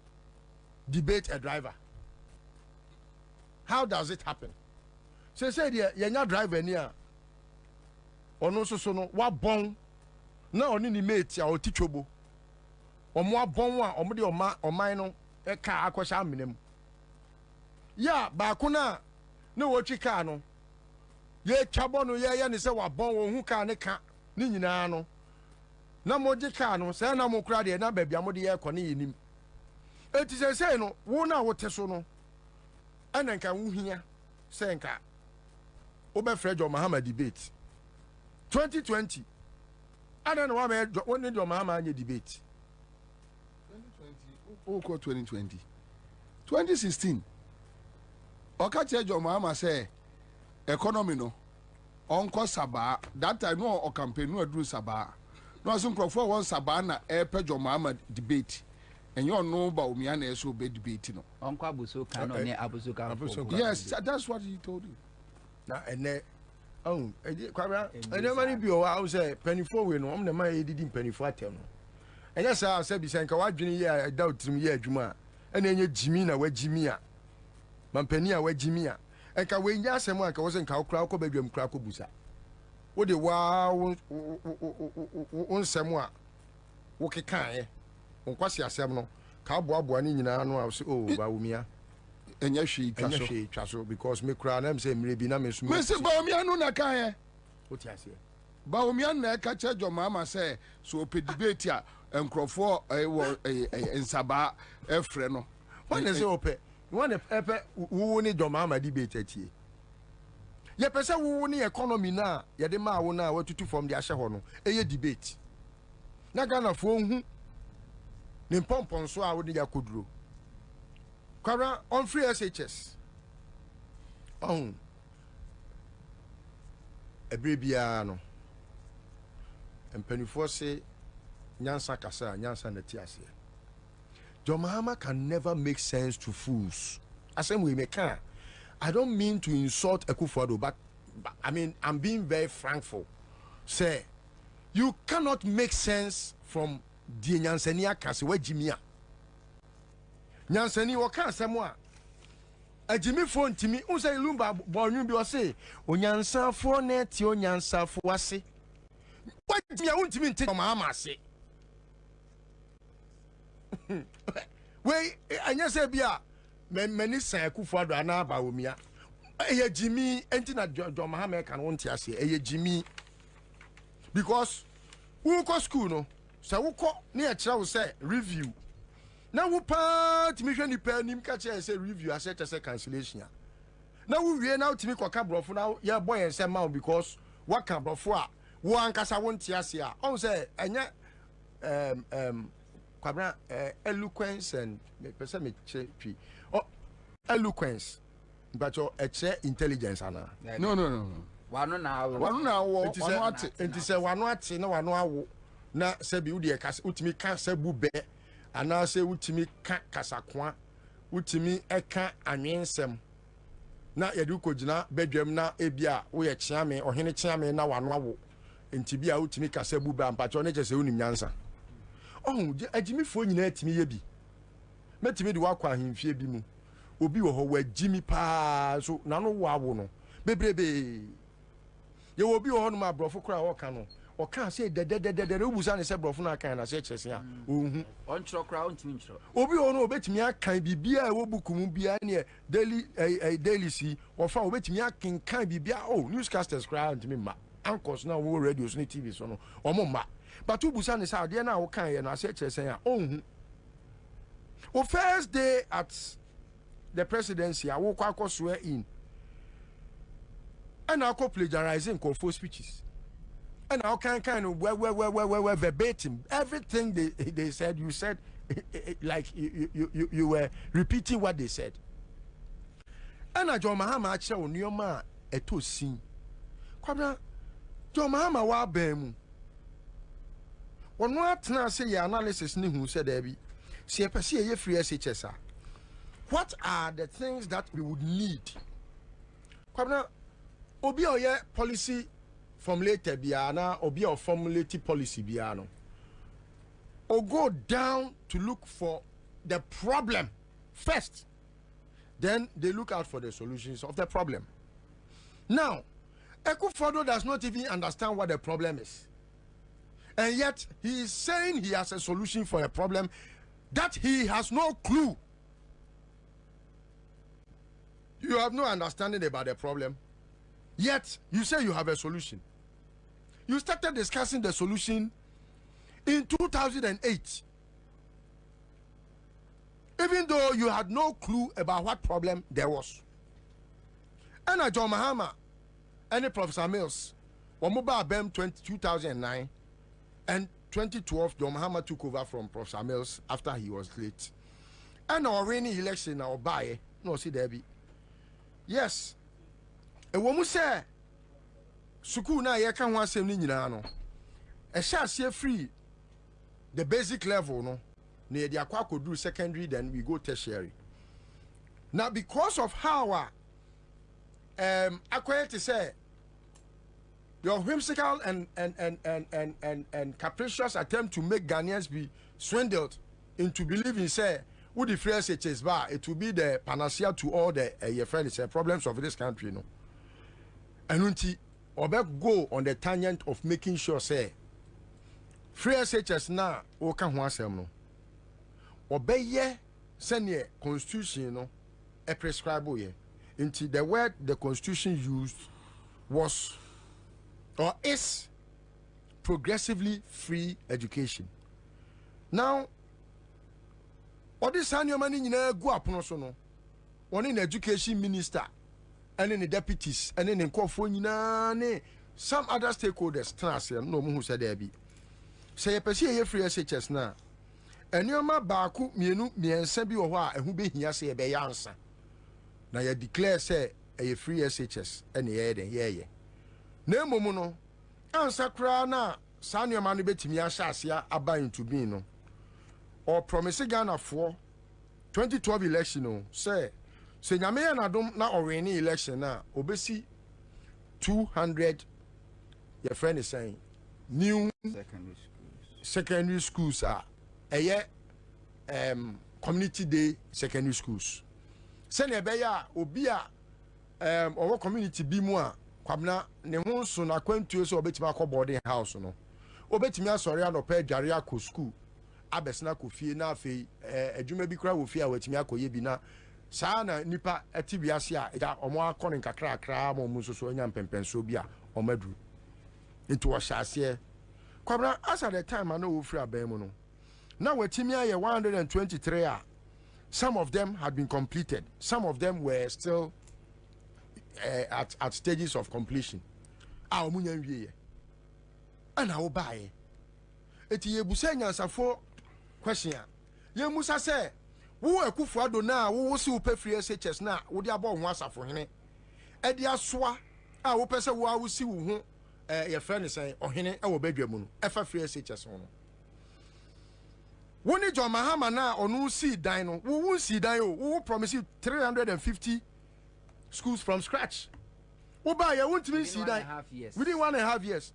debate a driver how does it happen? Say yenya driver ni a ono so no wa bon na oni ni mate a oti twobo omo abon a omo de oman no e ka akosha amenem ya ba ko na wotwi ka no ye twabo no ye ne se wa bon wo hu ka ne ka ni nyina no na mo je ka no se na mo kura de na ba bia mo de ye ko ne yinim eti se no wo na wo te so no ana nka wo hia se nka obe Fred Muhammad debate 2020 ana no wa me woni do Muhammad anye debate 2020 2016 oka che jo Muhammad say economy no onko saba that time no o campaign no aduru saba no so nkrofo won saba na e pejo Muhammad debate enyo no ba omia na eso be debate no onko abuso kan no ne abuso kan. Yes, that's what he told you. Na ene kwabra ene mani bi o wa say penifo we no om na man edidi penifo atem no enya say bi say nka wadwene ye da otrim ye adwuma ene enye jimi na wajimi a mampani a wajimi a enka we nya asem a nka wo say nka okra ko badwam kra ko busa wo de wa nsem a wo kekan ye onkwasi asem no ka aboaboa ni nyina no a say oh ba wumia enya hwe twaso because me kra na am say mire bi na me so me se ba omia no na kan ye wo ti ase ba omia na ka che jo mama say so pe debate a enkrofo wo nsaba efre no when they say ope you want epe wo ni jo mama debate atie ye pese wo ni economy na ye de ma wo na watutu from the ahye ho no eye debate na Ghana fo hu ni pompon so a wo de yakoduro kwara on free SHS on ebrebia no empanifo se nyansa kasa nyansa na ti ase John Mahama can never make sense to fools. Asem we make I don't mean to insult Akufo-Addo, but I mean I'm being very frankful. Say you cannot make sense from the nyansania kase we jimia nyansani wo ka asem a ajimi fo ntimi unsa ilumba bonyu bi o say onyansafo na ti onyansafo ase wajimia untimi nti Mahama ase we anya say bia mani san Akufo-Addo ana ba omia eye jimi enti na John Mahama kan wonti ase eye jimi because who go school no say wo ko na e kira wo say review na wo pa timi hwe ni pa nim ka kira say review ase say cancellation na wo wie na timi koka brofo na ye boy ense ma because waka brofo a wo ankasa wonti ase a on say enya kwabra eloquence and person me twi eloquence but your intelligence ana no wano na wo enti say wano ate na wano awo na se bi udi ekase utimi ka sabu be ana se utimi ka kasakwa utimi eka anwensem na yede ukogina bedwam na ebia wo ye chiame ohene chiame na wano awo enti bia utimi ka sabu be ampacho ne chese unim nyansa ajimi fo nyina atimi ye bi metimi de wakwa ahemfie bi mu obi wo ho wajimi pa so na no wo awo no bebrebe ye obi wo ho no ma brofo kra wo ka no o ka say de obusa ne se brofo na kan na se kyese a ohu on chro kra on timi chro obi wo no obetimi akan bibia e wo bukumu bia ne daily si o fa obetimi akan kan bibia newscasters kra ntimi ma anchors na wo radios ne TV so no o mo ma but obusa ne sa de na wo kan ye na se kyese a ohu o first day at the presidency I woke up swear in and I could plagiarizing for speeches and I kind of where verbatim everything they said you said like you were repeating what they said and I John Mahama actually on your man eto sin kwabra John Mahama wa bem ono atena say your analysis ni hu said there be see person ye free SHS what are the things that we would need? Kwabna obi oye policy formulator biana obi o formulated policy biano. Or go down to look for the problem first. then they look out for the solutions of the problem. Now, Ekufodo does not even understand what the problem is. And yet, he is saying he has a solution for a problem that he has no clue. You have no understanding about the problem, yet you say you have a solution. You started discussing the solution in 2008. Even though you had no clue about what problem there was. And John Mahama and Professor Mills, Wamuba Bem 2009 and 2012, John Mahama took over from Professor Mills after he was late. And our rainy election now by no see Debbie. Yes. A woman say Suku na ye kan ho asem ni nyina no. E sha se free the basic level no. Na ye dia kwa kodu secondary, then we go tertiary. Now because of how acquired to say your whimsical and capricious attempt to make Ghanaians be swindled into believing say would the free SHS bar it will be the panacea to all the your friends problems of this country, no. And until Obe go on the tangent of making sure say free SHS na o kan ho asem no. Obe ye senior constitution no e prescribe ye. Until the word the constitution used was or is progressively free education. Now, all this annual money in a go up no, one in education minister, and in the deputies, and in the Kofonina, some other stakeholders, Transian, no one who said there be. Say a person free SHS now. And your ma baku, me and Sebi or who be here say a bay answer. Now you declare say a free SHS, and ye. Ne momo answer cry na Sanya mani betimi ashasia aba into being no. Or promise Ghana for 2012 election no say nyame na dom na oreni election na obesi 200 your friend is saying new secondary schools are community day secondary schools. Say ne be ya obi a our community bi mu a kwabna ne ho so na kwantuo so obetima akọ boarding house no obetimi asori anopa adware akọ school abesna kọ fie na afei adwuma bi kra wo fie a watimi akọye bi na saa na nipa atibiase a ja omo akọ ne kakra kra mo mu so anya mpempenso bi a omaduru into washase kwabna as at the time na wo free abem no na watimi aye 123 a some of them had been completed, some of them were still at stages of completion. Our munyan ye and our buy it ye busenya safo question ye musa say wo Akufo-Addo na wo si wo pe free SHS na wo dia bo ho asafo hene e dia soa a wo pese wo si wo ho ye friend say ohene e wo badwa mu no e fa free SHS no wo ni John Mahama na onu si dan no wo si dan o wo promise 350 schools from scratch. Wo ba ya wontimi si dan within 1.5 years.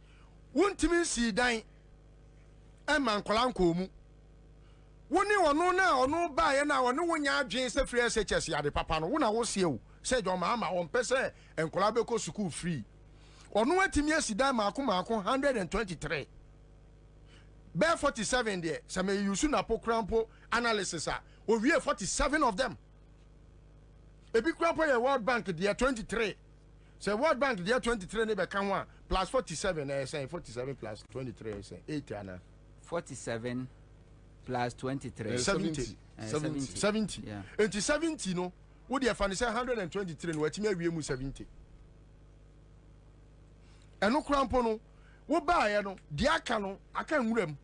Wontimi si dan e man kolanko mu. Woni ono na ono ba ya na ono wonya adwen se free SHS ya de papa no wo na wo sie o. Say John Mahama on pese enkola be ko school free. Ono atimi asi dan maako 123. Bear 47 there. Some use na pokrampo analysis a. We 47 of them. A big crop World Bank they are 23. So World Bank they are 23 ne be kan one plus 47 say 47 plus 23 say 8 ana 47 plus 23 70. Yeah. And 70 no wo dey fan say 123 no watimi awie mu 70. Eno krampo no wo ba ye no dia aka no aka nwuram.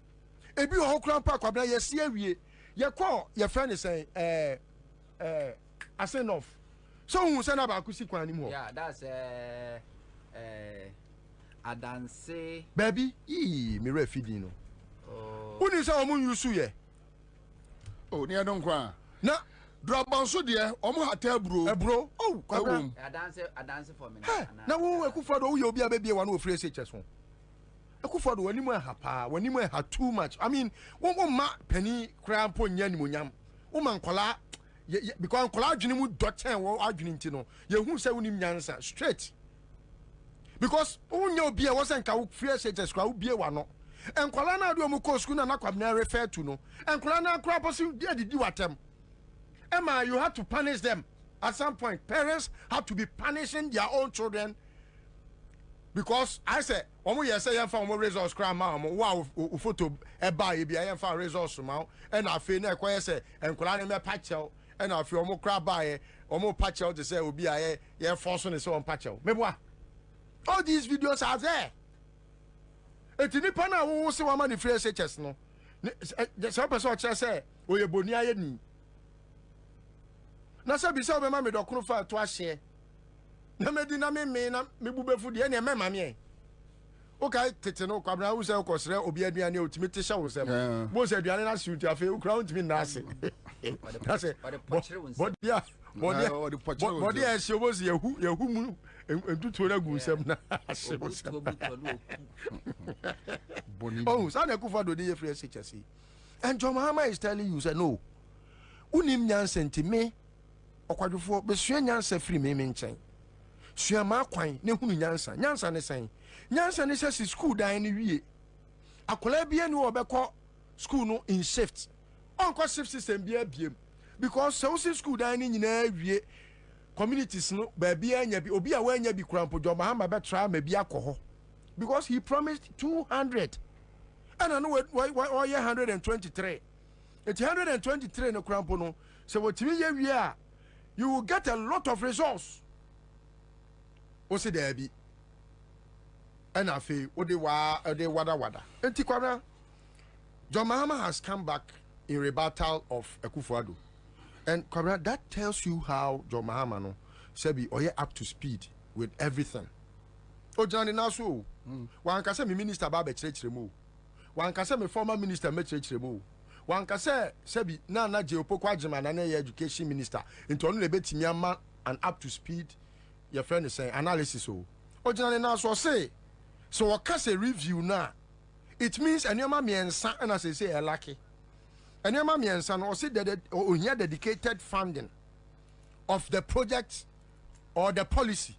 Ebi ho krampo akwabra ye se awie ye call ye friend say as enough. So who send about kusi kwani mo? Yeah, that's adanse. Baby, me refidi no. Oh. Who ni say omo yusu ye? Oh, ni adon kwa. Na drabon so de omo hata bro. Ebro. Oh, kwabra. Adanse for me. Na wo Akufo-Addo wo ye obi abebie wa na ofre SHS ho. Akufo-Addo wani mo ha pa, wani mo ha too much. I mean, wo ma pani kra mpo nya nimonyam. Wo man kola because nkola adwene mu dɔten wo adwene nti no ye hu sɛ wonim nyansa straight because unya obi a was nka wo free SHS kwa wo bie wa no nkola na ade o mu ko school na kwabena refer to no nkola na akra posi didi watem Emma, you have to punish them at some point. Parents have to be punishing their own children because I say omo ye say yemfa omo results cry ma omo wa photo e ba e bia yemfa results ma and afi na ekoye say enkola ne me pachel and afi omo cry ba e omo pachel to say obi a ye force ne say on pachel meboa all these videos are there etini pa na wo se wa ma ne free SHS no the person o chere say oye boni aye ni na se bi se obema me dokoro fa to ahye na medi na me na me bubefu de na me mame o kai tete no kwabra wo se ko sere obi aduane otimi te hye wo se bo se aduane na suit afi o kra ontimi na ase na se body e se obo se yahu mu entuto na gu nsem na ase wo se oh sa na kufa do dey free SHS and John Mahama is telling you say no unim nyansenti me okwadufo besua nyansa free me nchen sua ma kwan ne hunu nyansa ne sen nyansa ne sesi school dan ne wie akola bia ne obekọ school no in shift onko shift system bia biem because so school dan ne nyina wie communities no ba bia anya bi obi a wa anya bi kurampo John Mahama betra ma bi akọ because he promised 200 and I know why 123 it's 123 no kurampo no so what we wie you will get a lot of results. Ose there be. And I feel ode wada. Enti kwara John Mahama has come back in rebuttal of Akufo-Addo. And kwara that tells you how John Mahama no sebi oye up to speed with everything. O jani na so. Wan ka se me minister ba be chire mu. Wan ka se me former minister me chire mu. Wan ka se sebi na Jeopoko Agema na education minister into onu lebetimi ama and up to speed your friend is saying analysis o originally na so say so what can say review na it means anyoma miensa and as say lucky anyoma miensa no say that ohia dedicated funding of the project or the policy.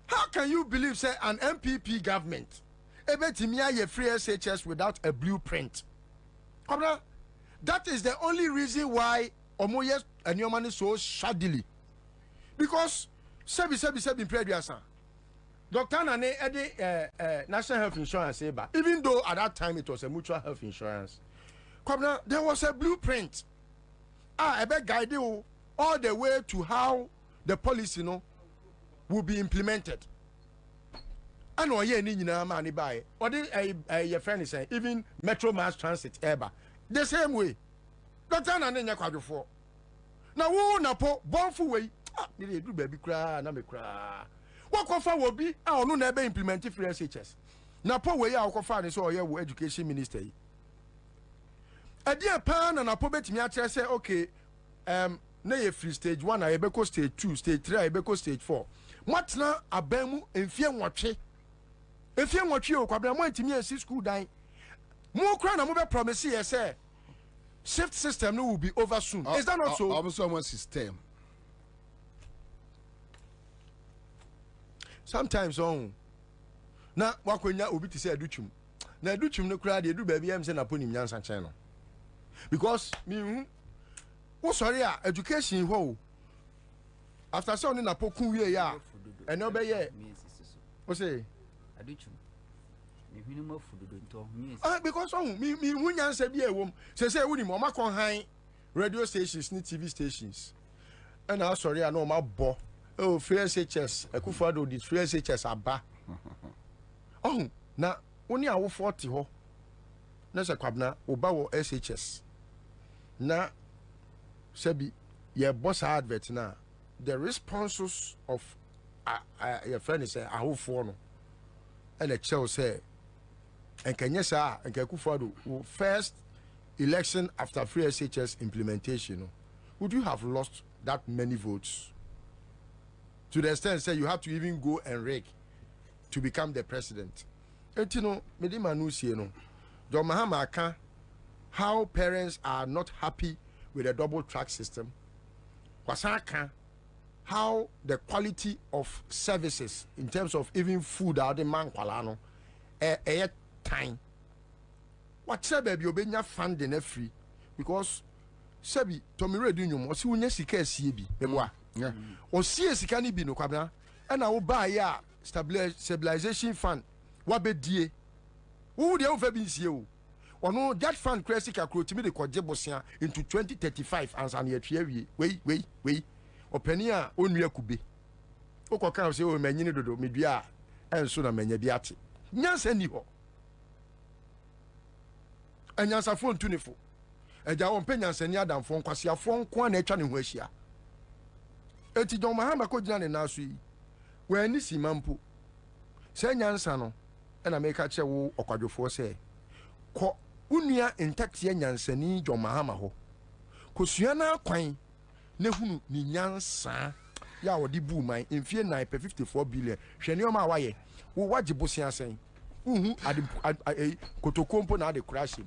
How can you believe say an MPP government ebetimi aye free SHS without a blueprint? That is the only reason why Omoye and your money so shaddily. Because sebi previous Dr. Nane edi National Health Insurance even though at that time it was a mutual health insurance. There was a blueprint. I beg guide you all the way to how the policy will be implemented. I know ye ni nyina ma ni buy. Or your friend is saying even Metro Mass Transit ever. The same way. Dr. Nane nyakwadufo. Na wo na po bonfu we me do baby kra na me kra. Wo kofa wo bi a onu na ebe implement free SHS. Na po we ya wo kofa ne so oye wo education minister yi. Adia pa na po betimi a kire say okay na ye free stage 1 a yebeko stage 2 stage 3 a yebeko stage 4. Matna abamu enfie nwotwe. Enfie nwotwe o kwabra mo antimi asi school dan. Mo kra na mo be promise ye say shift system will be over soon. Is that not so? Also, one system. Sometimes on. Na wakwenya obi ti say aduchum. Na aduchum no kra de edu baby am say na poni nyansa chen no. Because me wo sorry education ho. After say on na pokun wie ya. And no be ye. Wo say aduchum. Because me wunyansa bi ewom say we ni mo makon han radio stations ni TV stations and I sorry I know my bo oh free SHS Akufo-Addo this free SHS aba oh na oni awo 40 ho na se kwabna oba wo SHS na sebi ye boss advert na the responses of your friend is ahofo no and a child say and can yes and Akufo-Addo first election after free SHS implementation, would you have lost that many votes? To the extent say you have to even go and rake to become the president. And you know, Medima Nusi, John Mahama how parents are not happy with a double track system. wasaka how the quality of services in terms of even food out the man kwala no time what say baby obenya funding free because sebi Tommy ready nyum o si wonya sika asie bi eboa o sie sika ni bi no kwabna e na wo ba ya stabilization fund wa bedie wo de wo fa bi nsie o ono that fund credit kakro timi de koje bosia into 2035 ansa na yetwe awie wei opani a onua kube okoka se o manyini dodo medua enso na manya bi ate nyansa ni ho anyansa fo ntunifo eja won penyansa ni adamfo nkwasiafo nko na etwa ne ho ahia eti John Mahama ko gina ne naso yi we ani si mampo se nyansa no na meka che wo okwadwofo se ko unua intact nyansa ni John Mahama ho ko sua na kwan na hunu ni nyansa ya wodi bu man mfie 9.54 billion hwene o ma waye wo waje bosia sen uhu ade kotokompo na ade crash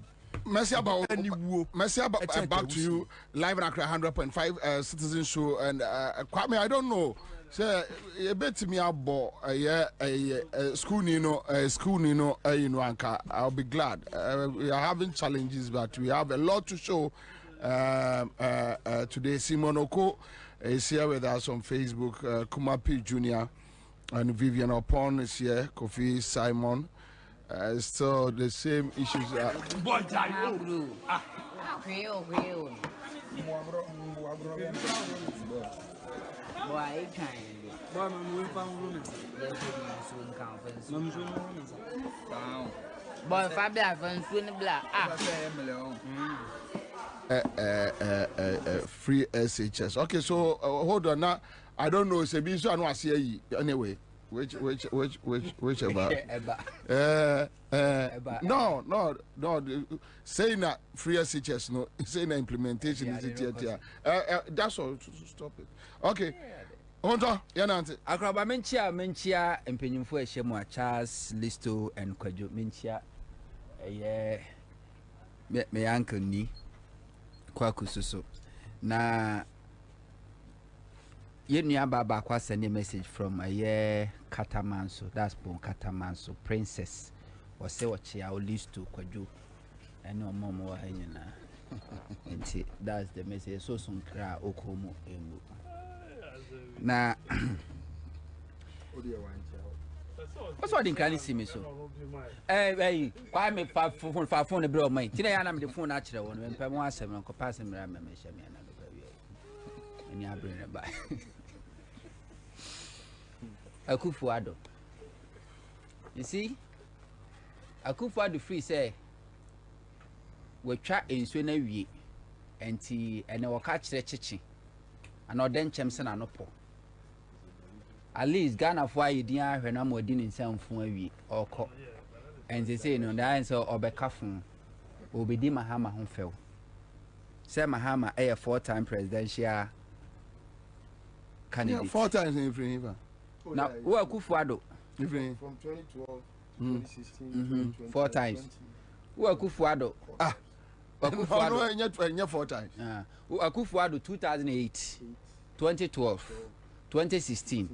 Merci about back to you live at 100.5 Citizen Show and Kwame, I don't know. Say a bit to me about school nino anka. I'll be glad. We are having challenges, but we have a lot to show today. Simon Oko is here with us on Facebook. Kumapi Jr. and Vivian Opon is here. Kofi Simon. Still the same issues. Free SHS. Okay, so hold on now. I don't know. So I know I see anyway. Whichever. No. Saying that free SHS, no. Saying that implementation is it. That's all. Stop it. Okay. Honto, Yanante. Akraba menchia empenyimfo ehemu Charles Listo and Kwadwo menchia me uncle ni kwakususo na yenua baba kwa send a message from Katamanso, that's Bon Katamanso princess or say what she Listo Kwadwo and no momo hanyina and that's the message so some kra okomo emu na what's what in can see me so why me phone bro mine today I am the phone actually one when pem 17 ko pass me ram me share me na do ka wi any abrin na ba Akufuado, you see Akufuado free say we try enso na wie enti ene wo ka kire chichi ana oden chemse na no po at least Ghana for ayedin ahwe na modin nsamfo awie oko and they say no that so obekafun obedi Mahama ho few say Mahama a 4-time presidential candidate 4 times in Ifreniva now who Akufuado from 2012 2016 4 times who Akufuado Akufuado 4 times who Akufuado 2008 2012 2016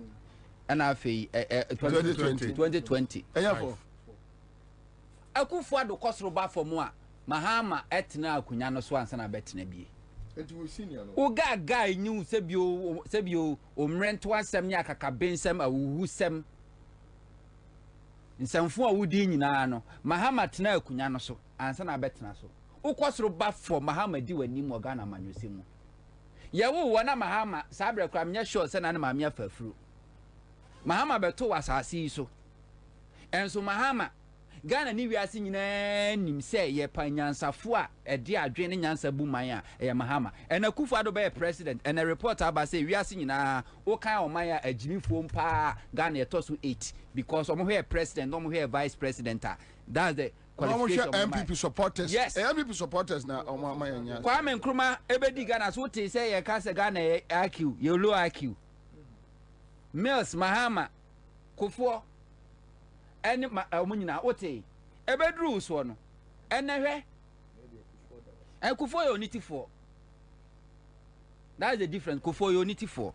and afei 2020 Akufuado kosroba for mo a Mahama etna akunya no so ansa na betena bie Uga guy knew sebio omrento asem ya kaka bensem awuhu sem nsamfo a wudi nyina no Mahama tena akunya no so ansa na betena so ukosro ba for Mahama di wani mo Ghana manwosemu ye wo wona Mahama sabre kwa mnya sure se na ma mia fafuru Mahama beto wasasi so enso Mahama Ghana ni wiase nyina nim se ye panyansafo a ede adwene nyansa bu man a ye Mahama and Akufuado be president and a report about say wiase nyina o kan o man a agimifo mpa Ghana etoso 8 because omo here president omo here vice president that's the qualification MPP supporters yes MPP supporters na omo man nya Kwame Nkrumah ebedi Ghana so te say ye ka se Ghana IQ ye low IQ Mills Mahama Kufuor ene omunyina ote ebedru so no ene hwe Kufuor yo nitifo That's the difference. Kufo unity for.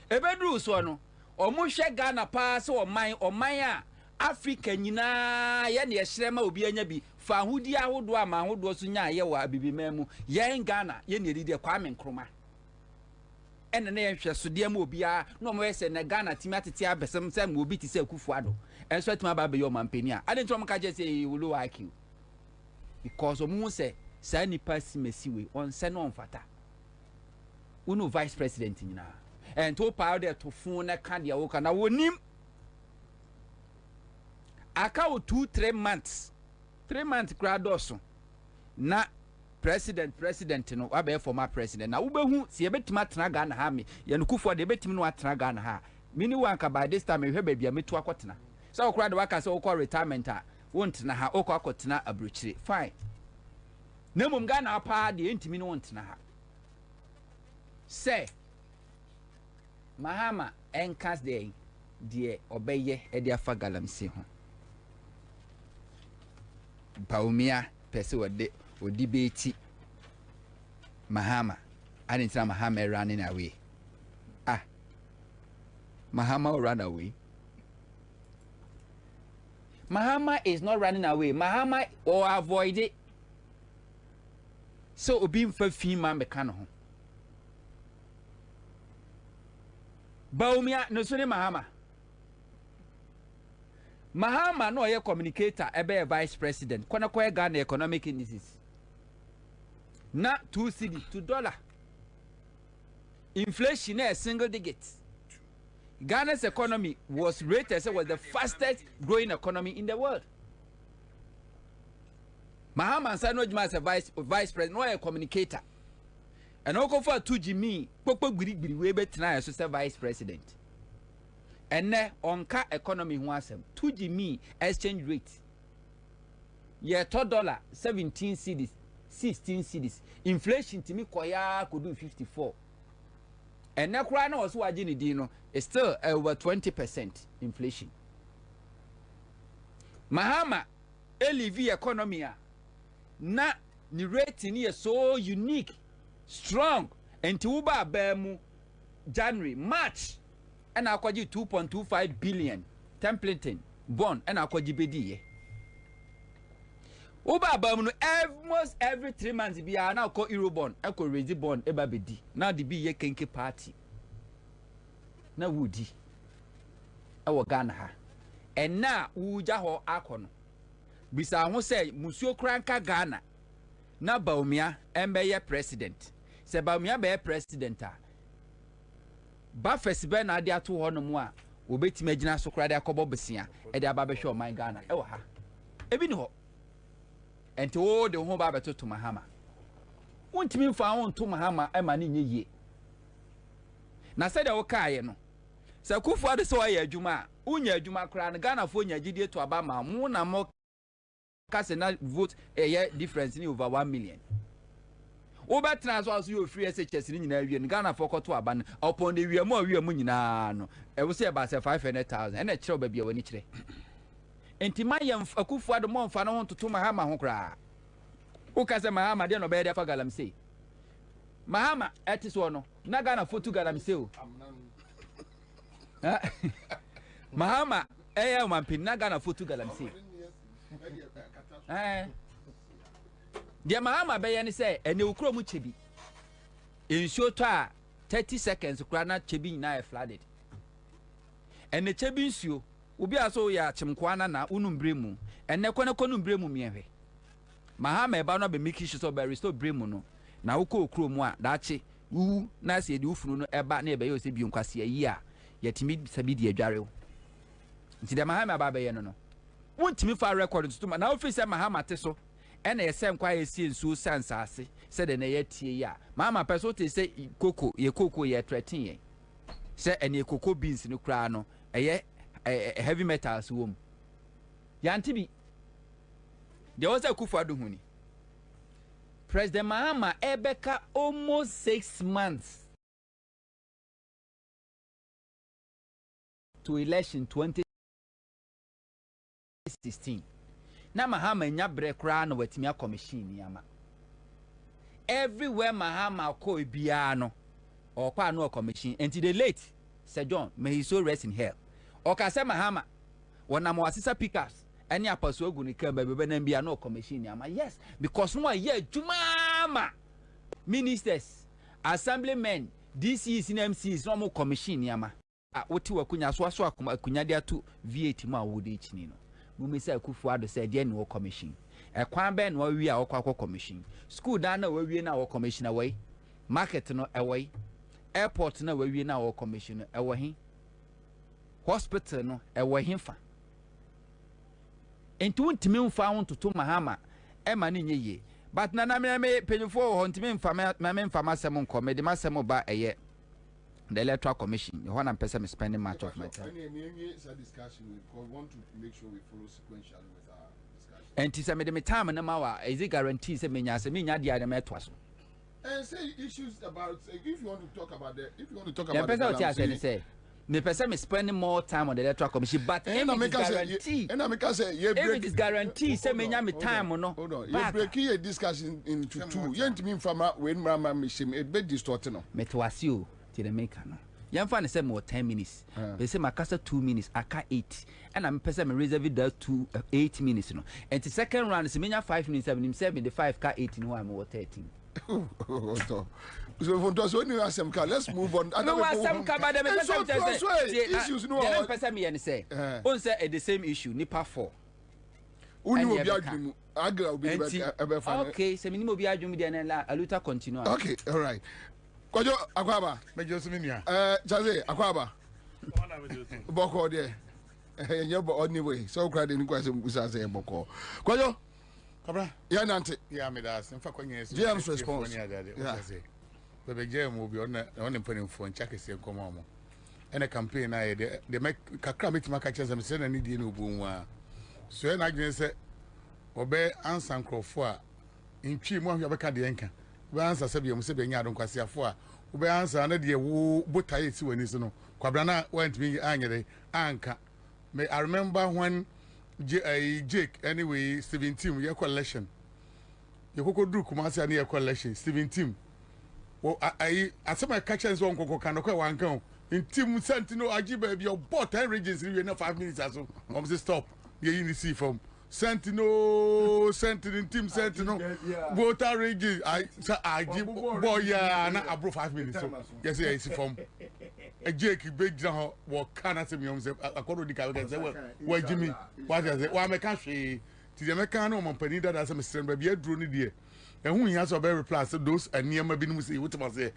Ebedru so no. Omo hwe Ghana pa se oman a Africa nyina ye ne ehrema obi anya bi fa hudi ahodo ama ahodo so nya ye wa abibimemu ye Ghana ye ne ridi Kwame Nkrumah ene na ye hwe so de ma obi a no mo yese na Ghana timi atete abesem se mo obi ti se Akufo-Addo enso timi aba be yo mampani a ade ntom ka je se you will like you because omo se sa nipa simesiwe on se no mfata unu vice president nyina and to power there to phone na kan dia wo kana wonim aka 2-3 months 3 months gradoso na president no abe former president na ubehu se yebetima tena Ghana ha me ye no Akufo de yebetimi no atena Ghana ha mini wanka by this time ehwe ba bia metu akotena so okra de waka se okọ retirement a wontena ha okọ akotena abrochire fine na mum Ghana pa de entimi no wontena ha say Mahama enkas de obeye e de afa galamsey ho Baumia pese odi beti Mahama and it's Mahama running away. Mahama will run away. Mahama is not running away. Mahama or avoid it. So obi mfa fi man mekano ho. Baumia no so ne Mahama. Mahama no ye communicator ebe vice president kwana kwa Ghana economic indices na 2 cedi $2 inflation is single digit. Ghana's economy was rated as was the fastest growing economy in the world. Mahama Sano Juma as a vice president no a communicator and oko for 2G pokpo gbiri we betina as a vice president. And onka economy ho asem 2G exchange rate ye $2 17 cedis 16 cedis inflation timi koya could do 54 and na kura na also waje ni din no is still over 20% inflation. Mahama elivi economy na ni rate ni so unique strong and uba abemu January March and akwaji 2.25 billion templating bond and akwaji bedi uba abam no almost every 3 months bia na ko euro bond eko raise bond eba bedi na the bi ye kenke party na wudi ewo Ghana ha and na uja ho akono bisa ho say musuo kranka Ghana na Baumia embe president se Baumia be president a ba first be na ade ato ho no mu a obetime gina so kra de akobo besia e de aba be hwe o man Ghana ewo ha ebi ni ho enti o de ho ba beto to Mahama wontimi mfa won to Mahama e ma ne nyeye na se de wo kaaye no se Akufo-Addo so ya adwuma unya adwuma kra na Ghana fo nya gidie to aba ma mu na mo kase na vote difference ni over 1 million. Oba transfer so you free SHS ni nyina wie Ghana for koto aba upon the wie mu nyina no e wo say about 500,000 and e kire oba bia wani kire enti mayem Akufo-Addo mo mfa no to Mahama ho kra o ka say Mahama de no be de fa galamsey Mahama etiso no na Ghana for to galamsey o Mahama mampin na Ghana for to galamsey Dia Mahama be ni say ene okro mu chebi ensuo to a 30 seconds kura na chebi na e flooded ene chebi nsuo obi aso ya chimkwana na unumbre mu ene kone konumbre mu miehwe Mahama eba no be make sure so be restore bremu no na wokọ okro mu a daache wu na se de ufunu no eba na ebe yo se bi nkwase yi a yetimi sabi de adware nti de Mahama aba be ye no wontimi fa record to na office Mahama te so ena yesem kwa yesi nsuo sansase se de na yetie ya Mahama peso te se koko ye threaten ye se ene koko beans no kra no eye heavy metals wom yanti bi de was Akufo-Addo huni President Mahama ebeka almost 6 months to election 2016 na Mahama nya bre kra na watimi commission ni ama everywhere Mahama ko bia no or kwa no commission until the late Sir John may he so rest in hell or kase mahama wana mo asisa pickers any apostle ogu ni kan baby na bia no commission yama yes because no ye jumama ministers assemblymen DCs and MCs no mo commission yama woti wakunya so aso akunya dia to VAT ma wodi chini no mumi say kufu ado say dia no commission kwan be no wi a okwa commission school da na wawie na wo commission away market no away airport na wawie na wo commission away hospital no away himfa enti ntimi mfa won toto mahama e ma ne nyeye but na me penifo ho ntimi mfa masem nko me de masem ba eye the electoral commission you want to person spending much of my time any discussion we want to make sure we follow sequentially with our discussion and to say me time na ma is it guarantee say me nya dia na me toaso and say issues about if you want to talk about the person what say me person me spending more time on the electoral commission but if it is guarantee say me nya me time no hold on you breaking a discussion into two you ntimi mfama when mama me shim it be distort no me toase o ti the maker no yamfa ne say more 10 minutes they say makasa 2 minutes aka 8 and I'm person me reserve that 8 minutes no and the second round is me nya 5 minutes 75 ka 8 no am 13 so for those only asem ka let's move on no asem ka but the person say issues no the person me say on say the same issue nipa 4 uni obi adwumu agra obi ebe fa okay say minimo obi adwumu de na aluta continue okay all right Kojo akwaba mejo suminia Chaze akwaba boko de nyebo anyway so crowd ni kwase mbusa say boko Kojo kabra ya nante ya me da semfa kwanye James response ya bebe James obi on mpanimfo nchakese nkomo mo ene campaign na ye de make kakra metima ka chese se na ni die na obu a so na adwene se obe ansa nkrofo a ntwi mu ahwe beka de enka we answer sabi mu sabi nya adon kwase afo a we answer na de wo botaye si wani so no kwabra na went me anyere anka me I remember when Jake anyway 17 year collection you kokodru kuma say na year collection 17 wo I asema catch and so nkoko kan ko wan kan intim sentino ajiba bi o 10 regions we na 5 minutes aso say stop ye you see from Sentinel team Sentinel voter region I give boy ya na abro 5 minutes so yes yes from a Jake big down what can I say me say akodo di ka say well Jimmy what say wa me ka hwe ti de me ka na o mpani dada say me send ba aduro ni de ehun hia so be replace those aniema bi no say what ma say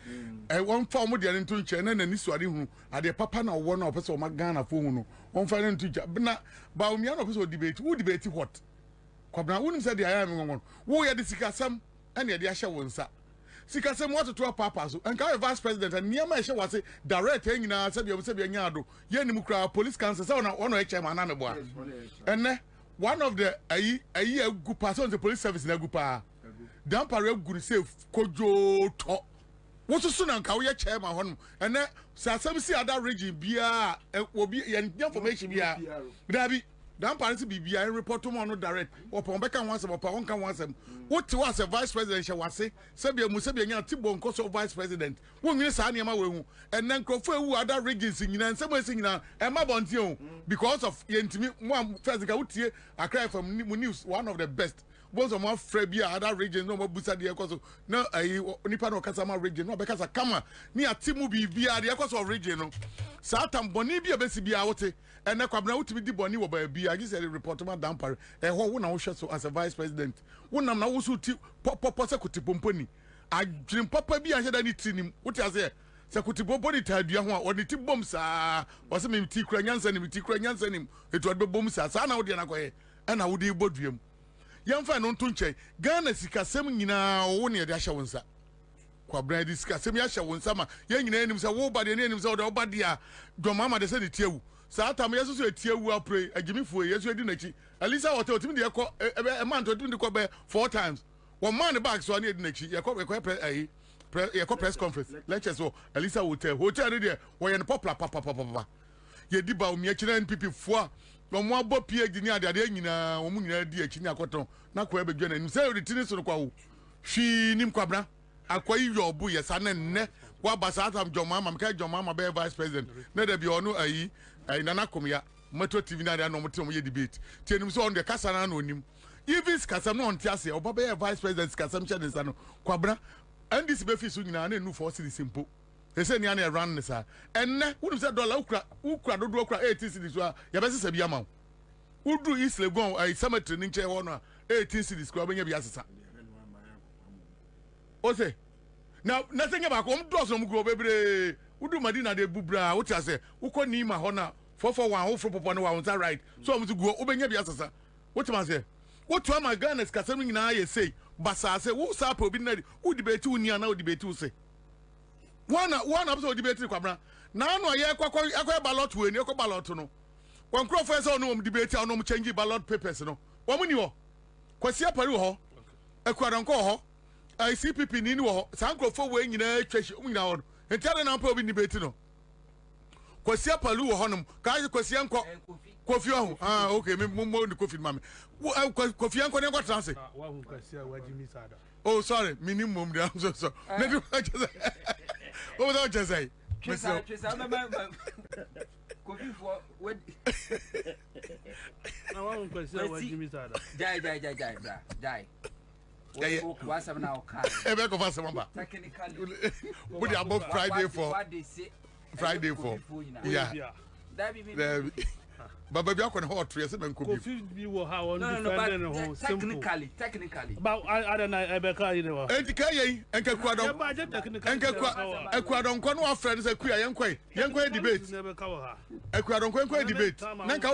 one form de nto nche na nani suade hu ade papa na wo na opese o magana fo hu no on fa na nto nche na ba o mia na opese o debate wo debate what kwabna wonim say de aya me ngon wo ye de sikasam ene ye de ahye wo nsa sikasam what to papa so and ka vice president aniema ehye wase direct nyina say be nya ado ye nim kra police council say ona e chairman na me boa enne one of the ayi agu person the police service na agu pa dampare guru say kojo to wo so na nka wo ye chairman hono ene sasam si other region bia obi information bia dabi dampare si bibia report to no direct opon beka wansem opa wonka wansem wo ti was a vice president she wase sebia mu sebia nya tibo nko so vice president wo nwini sa niam we hu ene nkrofo ewu other regions nyina nsem esi nyina e ma bontie o because of yentimi mo first ka wutie akra from news one of the best both of my Frebia other regions no busa de ekoso na nipa no kasama region no bekasa kama ni atimu bibia de ekoso region no satam boni bia besi bia wote ene kwabna wutimi di boni wo ba bia gi say report ma dampare ho wo na wo hwe so as a vice president wo nam na wo so ti popo sekuti pomponi adwin papa bia hye da ni tinim wote ase sekuti pomponi tadua ho a oni ti bom saa wo se me ti kura nyansa nim etu adbe bom saa na wo de na koye ena wo de boduam yamfa no nto nche Ghana sikasem nyina wo ne de ahye wonsa kwabra di sikasem ya hye wonsa ma ye nyina enim se wo ba de ne enim se wo ba de a domama de se de tiewu sa tam yeso so tiewu apre agimifuo yeso edi nachi alisa hotel timi de ekọ e man to timi de kọ be 4 times one man back so na edi nachi ye kọ press conference lecture so alisa hotel de de wo ye ne popular papa ye di ba o mi akira NPP fo mo abo PhD ni ade nyina wo mu nyina di achi ni akoton na kwa ebedwa na nim say o de tini so kwa wo hwi nim kwabra akoyi yobu ye sa na nne wa basata Jomama mka Jomama be vice president na da bi ono ayi nana komia Metro TV na dia no motem ye debate tienim so on the kasa na onim even kasam no onte ase oba be vice president kasam che densa no kwabra and this be fi so nyina na enu for city simple they say near run nisa enne wonu say dollar ukra dodo ukra 18 cities so ya be sesa bia ma udu East Legon ai cemetery ni nche ho no 18 cities ko benya bia sesa o say now nothing about come do some go bebre udu Madina de bubra what say uko ni ma ho na 441 wo fro popo no wa on right so am to go obenya bia sesa what man say what to am Ghana kasam nyina ye say basa say wo sa pa obi na wo debate wo ni ana wo debate wo say one episode debate kwabra na no ye akwa ballot we ni akwa ballot no one crop first on no debate on no change ballot papers no wo mu ni ho kwasi apari ho akwadan ko ho ICPP ni ho sankrofo we nyina atwa nyina ho entiare na pa obi debate no kwasi apari ho no ka kwasi anko kofi ho okay me mo ni kofi mame kofi anko ne kwa transe wa hu kwasi awajimi sada oh sorry minimum dey am so na do what was I just say? Coffee for what? I want to say what Jimmy said. Die. What's up now? Technically, we are about Friday for. Yeah. But baby, I can hold three. Coffee be how on the technically. But I don't know. I bet you know. And Ecuador, no friends, a queer young debate. Never cover her. Ecuador debate. Nanka,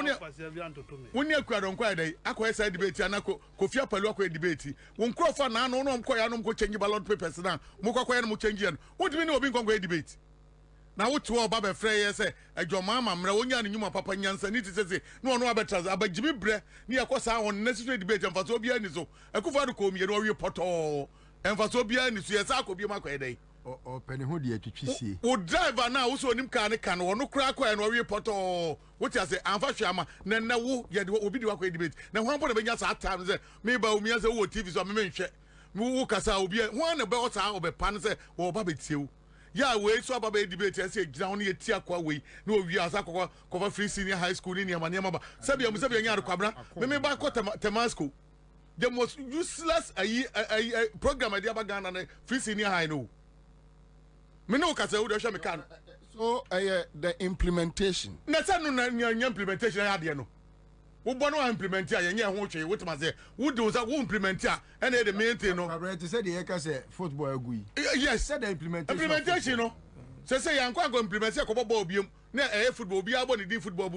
when you Ecuador day, I said debate, and Kofi Palo debate. When Crawford, no, I'm going to change ballot papers now. Moko and Muchangian. What do you know of being debate? Na wotu baba frey say adwo mama mra wonya ne nyuma papa nyansa ni ti say no no abetra abagimi bre ni yakosa won necessary debate emfaso bia ni so akufa do ko mi no wi poto emfaso bia ni so yesa akobi makwa edai o pene ho de atwitwisie wo driver na wo so nim ka ne ka no kura kwa no wi poto what you say amfa hwama na wo ye de obi de wakwa debate na ho ampo de benya sa time say me ba o mi say wo TV so me nhwe wo kasa obi ho na be o sa obe pan say wo ba betiew ya we so ababa debate say gina on ye tia kwa we na owi asa kokwa free senior high school ni niam ba sabia nya akwabra me ba ko Temasco the most useless program ade abagana na free senior high no me no ka say wo de hwe me kan so the implementation na say no na implementation ya de no wo bono implement ya yenye ho twe what man say wo do say wo implement ya and the main thing no Abraham said the yeka say football agui yes said the implementation no say yanko go implement say ko bobo obiom na football obi abo ni di football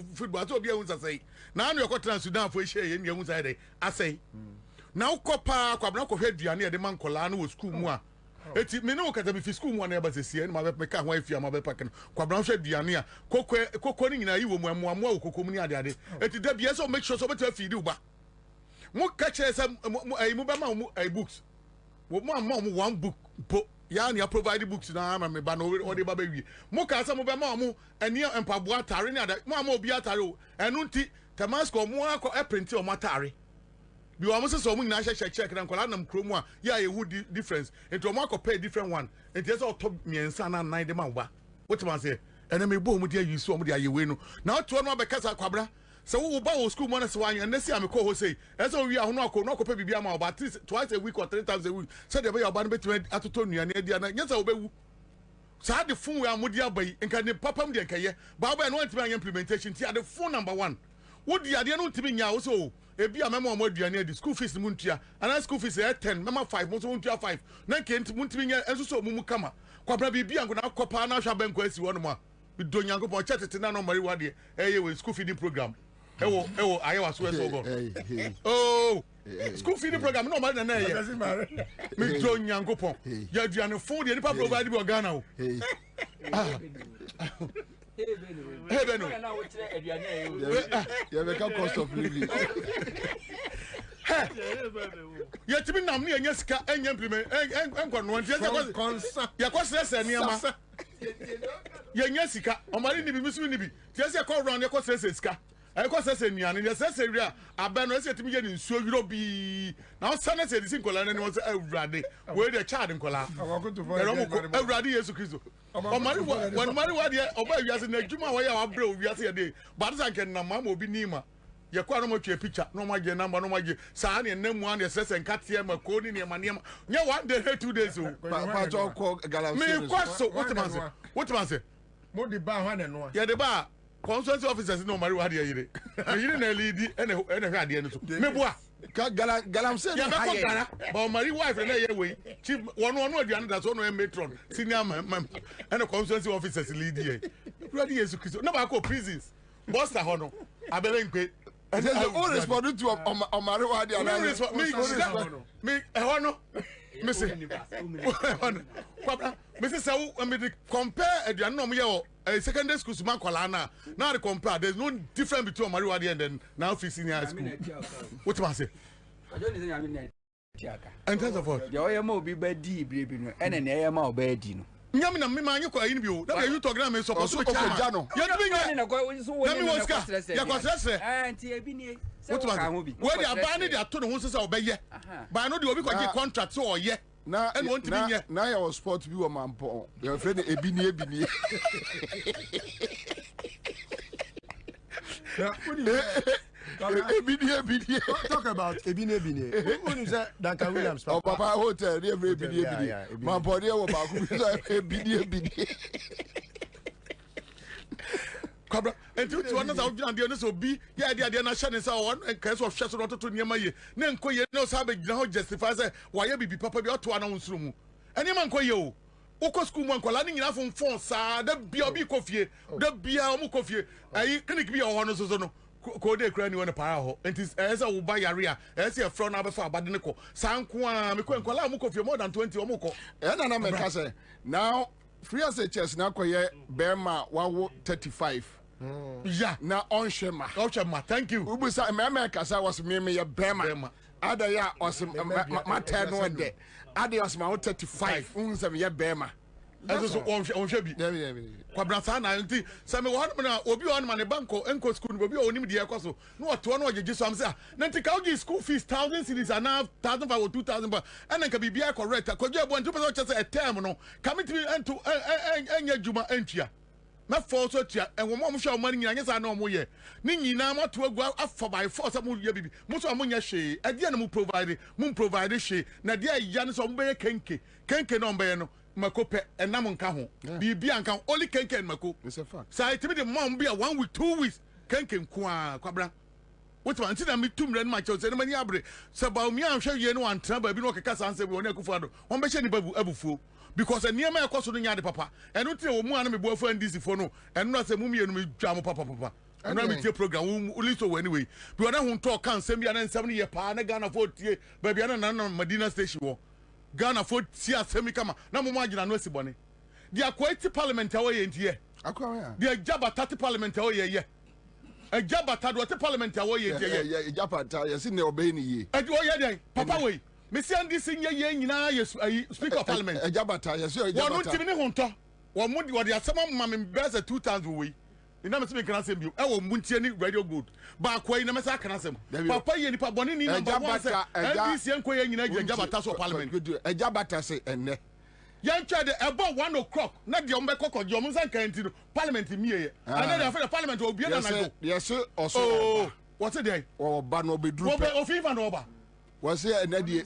so obi ehun say na anu yeko trans Sudan fo ehye ye ehun say dey asay na ukopa kwabna ko hweduane de man kola na wo school mu a eti me no kata be fi school mu na eba sesie na ma be ka ho afia ma be pak no kwabna hweduane a kokko ni nyina yi wo mu amoa kokko mu ni ade eti da bia so make sure so better feed uba mu ka chere say mu be ma mu books wo mu amma mu one book po ya na provide books na ma me ba no o de ba be wi mu ka say mu be ma mu eni empabo atare ni ade mu amma obi atare o enu nti Temasco mu akọ print o matare bi wa muso so mu nyina check na nkola nam kromu a ya ye hu difference enti o mu akọ pay different one enti say o top miensa na nine de ma ba what man say ene me bo mu de ayi so mu de ayewe no na to no be kasa kwabra so wo ba wo school mo na se wan and see am ko ho say e so wi ahono akọ pay bibia ma about twice a week or 3 times a week so de be your ba no betime atoto nuane dia na nyesa wo bewu sa de fun we amodi abai nka ne papam de nkaye ba ba no antime implementation ti ade phone number 1 wo di ade no ntime nya wo so ebi amema o moduane di school fees muntua ana school fees 10 mema 5 mo so muntua 5 na nke ntime nya enso so mumu kama kwabra bibia ngo na kopa na hwa banko asi wono ma bidonyango po chatete na no mari wade eye we school feeding program ewo ayewa so eso go oh school feeding program no mari na eye bidonyango po ya duane fun de nipa provide bi Ghana o Hey Beno. You make a cost of living. Yet me nam ni enya sika enya implement enko no ntia ya ko stress niama ye nya sika o mari ni bi misu ni bi tia se ko round ye ko stress sika I call say nyan and say say ria abeno say timi ye nsuo wiro bi na say na say di nkola na was awurade we the child nkola awurade Yesu Kristo o mari wa de oba wiase na adwuma wa ya wa bre o wiase de but say ken na mama obi nima ye kwa no mo twa picture no ma je number no ma je saa ne nnamu an say say nkatia ma ko ni ne ma nya 1 day 2 days o pa to ko galamsey me kwaso what man say mo di ba hwa ne no ya de ba consultancy officers no mari wa de yire yire na lead ene hwe ade no so me boa galamsey ya be ko gara ba mari wife na ye we chief one aduane da so no matron senior man ene consultancy officers lead here ready Yesu Kristo na ba ko prisons boss ho no abele nkwe all respond to omari wa de ana me no me say kwabra me say say me compare aduane no mo ye o secondary school man kwala na now they compare there's no difference between omari wa de and then now senior high school what man say in terms of what yo yema obi ba di ibrebi no ene na yema oba di no nyam na me ma anyi kwa yin bi o na you talk na me so ko so ja no ye no bi nya na ko so wo ni wo ska ya ko stress anti ebi ni se wo ka ho bi we dey aba ni dey ato no ho se obeye ba no dey obi ko gi contract so oye na na ya was sport bi wo mampo your friend ebi ni Ebini. Talk about Ebini. Who say Duncan Williams? Oh, Papa Hotel, Ebini. My body was about Ebini. Kabra, and to one of the so be, yeah, the idea na shane sa one and case of shadow not to near my ye. Nen ko ye no sabe now justifies why you be papa be to announce room. Any man ko yo. Oko school man kwala ni nyina fon fon sa da bia obi kofie da bia omo kofie ayi clinic bia ho no so no ko de kra ni wona para ho entis esa wo ba yare a esa e fro na abefa abade ne ko sanko a me ko kwala omo kofie more than 20 omo ko e na me ka say now free as a chess na koye Berma 135 yeah na onshema thank you ubusa me ka say was me ye Berma ada ya was matter no de ada was my 35 unsem ye Berma eso so onhwe bi kwabra sa na nti se me wo na obi on ma ne banko enko school obi onim de ekoso no oto no ogege so am say na nti ka ogi school fees 1000 cedis and 1000 or 2000 but enen ka bibia correct kojo ebo nti person chese a term no committee ento enya juma entua na force tua enwo mo hwe o mani nyina nyesa na o mo ye ni nyina mo to agua afa by force mo ye bibi mo so mo nya hwe ade na mo provide hwe na de ya ne so mo be kenke no mbe no makope enam nka ho bibia nka only kenken mako it's a fact say timi de mom bia 1 week 2 weeks kenken ku a kwabra what man see na me tumre ma che say na mani abre say ba mi anhwe ye no antra ba bi no keka sanse bi oni akufu ado won be hye ni babu abufuo because eniema ekoso no nya de papa eno tire wo mu an me bo afa ndisi fo no eno na say mu mi enu me dwa mo papa eno me tie program wo liso wo anyway bi ona hu talk kan sem bia na nsem ne ye pa na Ghana fo tie ba bia na Madina station wo Ghana for tia semi kama na mo agina no asibone dia kwati parliament awye ntie akwa ya dia jabata parliament awye ye jabata do parliament awye ye jabata ye sin ne obey ni ye ye den papa we me si andi sin ye nyina ye speaker of parliament jabata ye so jabata wonu timi ne honto wo mo di asema ma me best 2000 we ina me timi kana sem bi e wo muntie ni radio good ba kwa ina me sa kana sem papa ye nipa boni ni number 1 NDC enko ye nyina jabata so parliament jabata say enne yan twa de ebo 1 o'clock na de ombe kokko de omza kanti no parliament miye and then after the parliament obi na go yes also what's it there o ba no be dru pe o fifa no ba was here enne de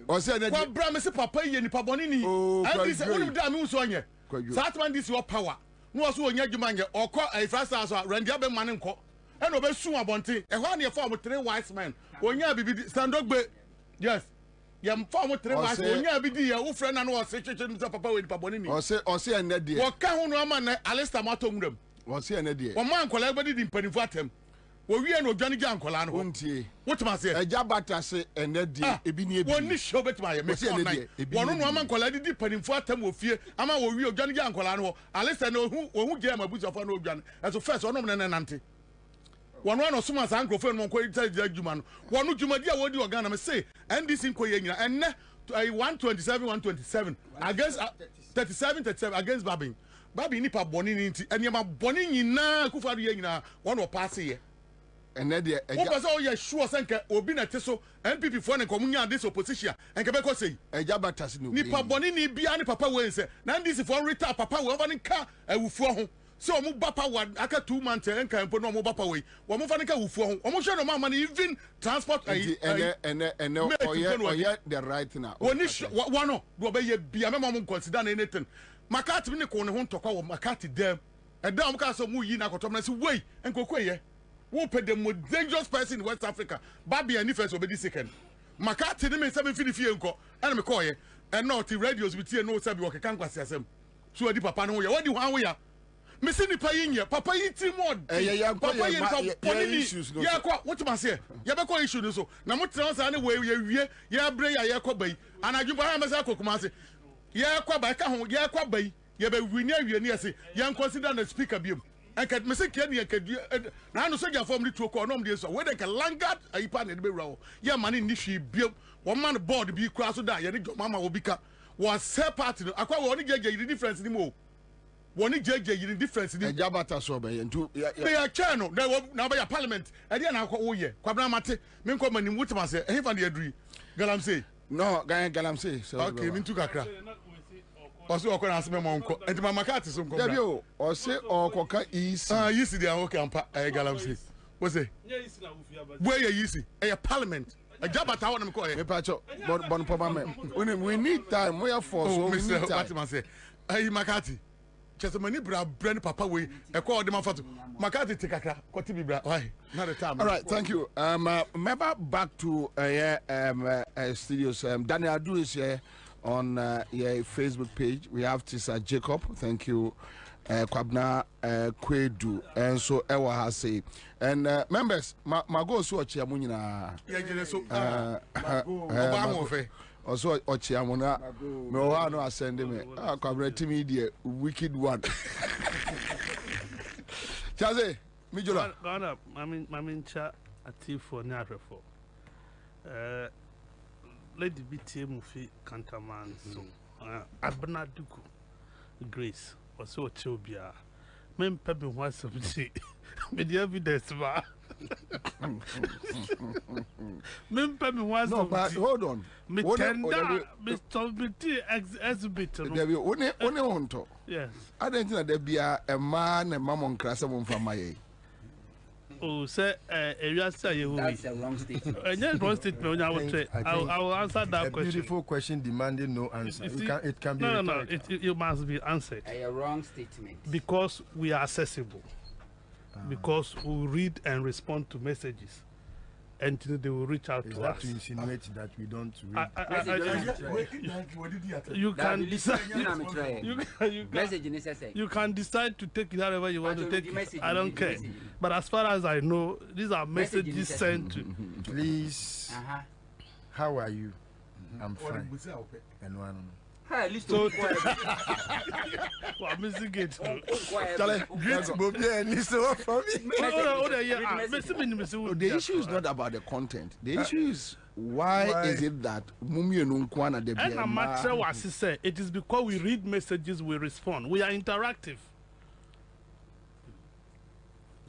was here enne kwa bra me se papa ye nipa boni ni and this only da me so onye satman this your power no so onya djuma nge okọ ifrasa so randia be mane nko e no be sun abonte e ho na e form 3 wise men onya bibi standogbe yes yam form 3 wise onya bidi ya wo frɛ na no se twetwe no papa we nipa boni ni o se enne de wo ka ho no ama na alista mato nwuram o se enne de wo man kola bedi di mpanifo atem wo wie na odwane gya nkola no wontie wotuma se ejabata se enne de ebi ni ebi woni show betima ye me se enne de wono no ama nkola di mpanifo atem wo fie ama wo wie odwane gya nkola no alista na ohu gya mabuzo na odwane eso first wono ne nante wono no suma san krofo no nko ita djuma no wono djuma dia wodi organ na me say NDC nko ye nyina enne 127 against 37 against Babin nipa boni ni nti eniema boni nyina kufadu ye nyina wono pass ye And then what was all your sure sanka obi na teso MPP for na komunya this opposition and kebeko say ejabatas no nipa boni ni bia ni papa we say na this for retire papa we over nka awufuo ho so omo bapa wa aka 2 months enka mpo no omo bapa we wo mo fa nka awufuo ho omo hwe no mama na even transport and oye the right now woni wano do be ye bia me mo consider anything makati ni ko ne ho ntokwa wo makati dem eda omo ka so mu yi na kotom na say wey enkokoye who pay the most dangerous person in West Africa? Babi and first obedi second. Makati ni me 750 enko. And me call ye. And not the radios with you no sabi work can kwasi asem. So adi papa no ya. What do you ya? Me see ni pa yin papa yin ti mod. Papa yin so issues no. Ya kwa what you say? Ya be call issue no so. Na mo tell say we wie ya bre ya kwa bai. Anadwu ba ha me say kokuma say. Ya kwa bai ka ho ya kwa bai. Ya be wini awie ni ase. Ya consider the speaker biom. And can me say can you na no soldier form the to call no dey so we dey ka langard ayipa na dey be rawo ya man ni hwi bio one man board bi kura so da ya ni mama wo bika was say party no akwa wo ni jeje the difference ni mo wo ni jeje the difference ni ejabata so be ntu ya cha no na ba ya parliament e dey na akwa wo ye kwabna mate me nko mani wutima say e fa na aduri galamsey no galamsey so okay me ntu kakra Osi okona aseme monko enti mama ka atiso nko Debi o osi okoka isi yisi dia okay ampa galamsey wose boy yisi parliament jabata wona me ko me pacho bon poma me we need time we are for so we need time Fatima say makati chesemani bra brand papa we ko de mafato makati tikakra ko ti bibra why not the time all right thank you member back to studios Daniel Adu is here on your Facebook page. We have Tisa Jacob. Thank you, Kwabna Kwedu, and so Ewa has say. And members, my go so Chiamunina. Also, Ochiamuna, Moano ascending me. Kwabna media, wicked one. Chaze, Mijula. Gone up. I mean, chat a thief for Narrafo. Lady BT Mufi Cantaman, so Abna Duku Grace, or so Chobia. Men Pebby was some tea. With the evidence, Men Pebby was no, but hold on. Mr. BT exhibitor. There be only on top. Yes. I don't think that there be a man and mamma crassamon from my. Oh, sir, that's a wrong statement. Wrong statement. I will answer that question. Beautiful question demanding no answer. It can be. No. It must be answered. A wrong statement. Because we are accessible. Because we read and respond to messages, and they will reach out to us. To insinuate that we don't read. You can decide. You can decide to take it however you want to take it. I don't care. But as far as I know, these are messages sent to. Please. How are you? I'm fine. And one. So, I'm missing it. The issue is not about the content. The issue is why is it that it is because we read messages, we respond. We are interactive.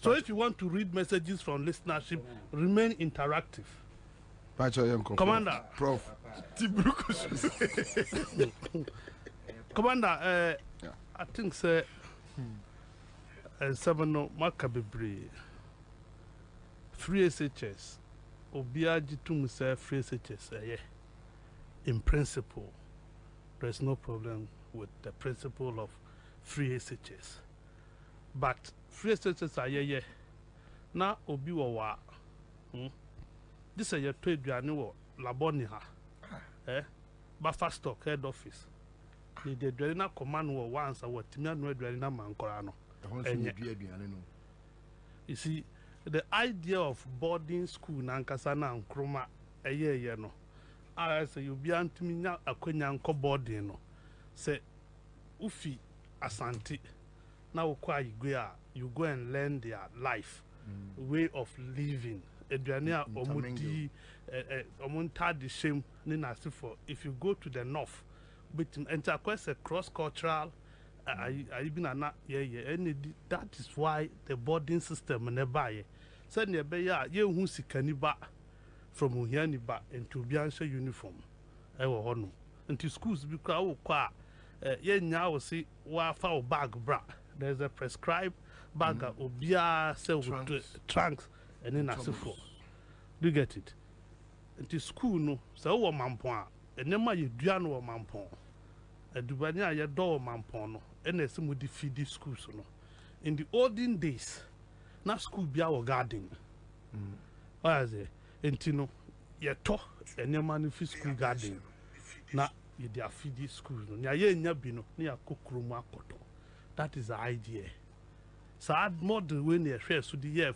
So if you want to read messages from listenership, remain interactive. Commander. Prof. Commander, I think sir, Sabano Makabebre, free SHS, Obiaji to say free SHS. In principle, there's no problem with the principle of free SHS. But free SHS are now Obiwa. This is your trade Laboniha. Buffer stock head office. The Dredina command war once I was Timian Dredina Mancorano. You see, the idea of boarding school Nankasana and Kroma a year, no. I say you be antimina a quenyanko boarding, no. Say, Ufi Asante. Now, you go and learn their life, way of living. Edwania Omudi Omunta the shame Nina for if you go to the north, but enter quest a cross-cultural I been not that is why the boarding system nearby Send your beya, ye who see caniba from Uhianiba into Bianca uniform. I will honor. Until schools be crowd qua. Ye now see wa foul bag bra. There's a prescribed bag of Obia sell trunks and then as for. Do you get it? Until school no, so one man point. And then my Duano mampon. A Dubania ya door mampono. And there's some would feed the schools no. In the olden days, na school be our garden. What is it? Entino, ye to and your man fi school garden. Na ye dia feed the schools no. Nya ye nya bino, nya kukruma koto. That is the idea. So add more the way near share so the year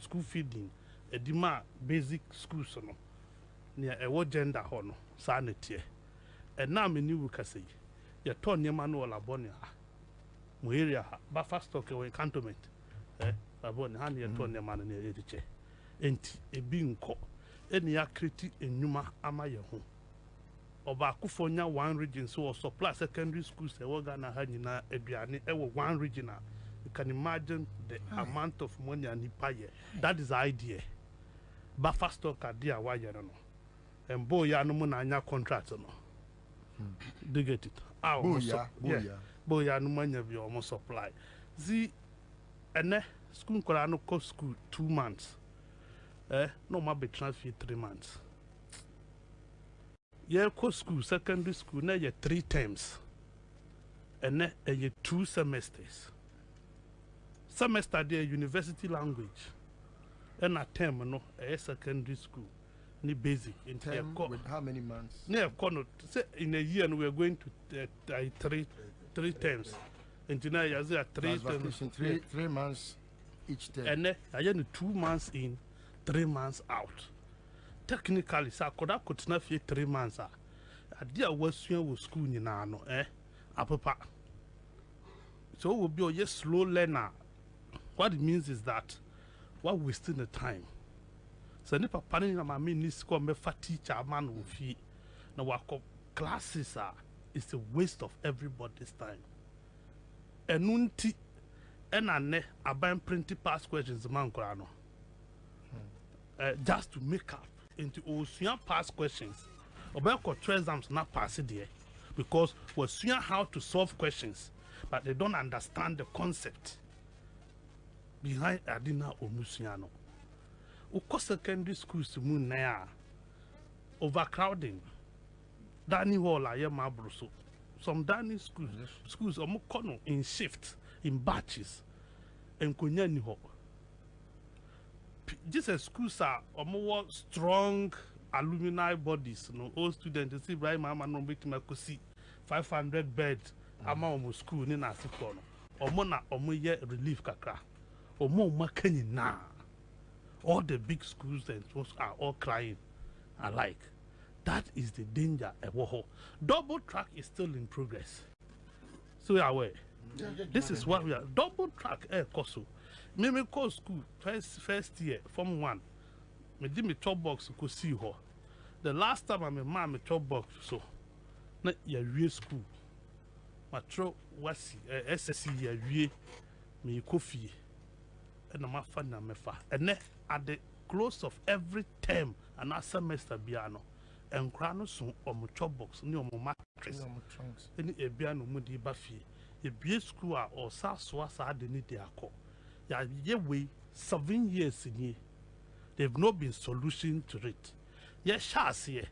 school feeding. A dima basic schools no. Near a what gender hono, sanity. And now me new can say, ye turn your man all abonia. Muiria, but fast talk away cantonment. Abon hand your turn your man in the chair. Ain't a being caught. Any acrity in Numa Amaya home. Oba Kufonia one region so supply secondary schools a Wagana Hanina Ebiani, ever one regional. You can imagine the amount of money and paye. That is the idea. But fast talk at dear why you don't know. And boy, ya no money contract no. They get it. Boy, ya no money of your almost supply. See, and school no cost school 2 months. No more be transfer 3 months. Yeah, cost school, secondary school, now you 3 terms. And then you 2 semesters. Semester there university language. And a term no a secondary school. Ni basic in term with how many months? Yeah, say in a year and we are going to 3 terms. And tonight you have 3 terms. 3 months each term. And then I have 2 months in, 3 months out. Technically, so I could not fit 3 months. I dear was school in no apapa. So will be a slow learner. What it means is that we're wasting the time. So nipa pani na mami ni school me fa teacher man will fee. Now what classes are it's a waste of everybody's time. Enunti enane aban printed past questions man krano. Just to make up into osuya past questions. Obeko exams not pass it there because we see how to solve questions, but they don't understand the concept behind Adina Omusiano. Uko secondary schools to moon now overcrowding. Dining hall are mabruso. Some dining schools are more in shifts, in batches, and kunyani ho. These schools are more strong alumni bodies. No, all students see right mama no make me see 500 beds. Ama omo school ni na asikọ no. Omo na omo ye relief kakra. Omo makani na. All the big schools and schools are all crying alike. That is the danger. Double track is still in progress. So we are aware. This is what we are. Double track koso. Me call school first year form 1. Me di me top box ko see her. The last time I me ma me top box so. Na ya wie school. Matro wasi SSC ya wie me kofi. And ma fa na me fa. And at the close of every term and a semester biano. And crano so omo chop box ni omo mattress. Any e biano mu di ba fie. E bie school a or sa so sa de ni de akọ. Ya ye way 7 years in ye. They've not been solution to it. Ye shas ye.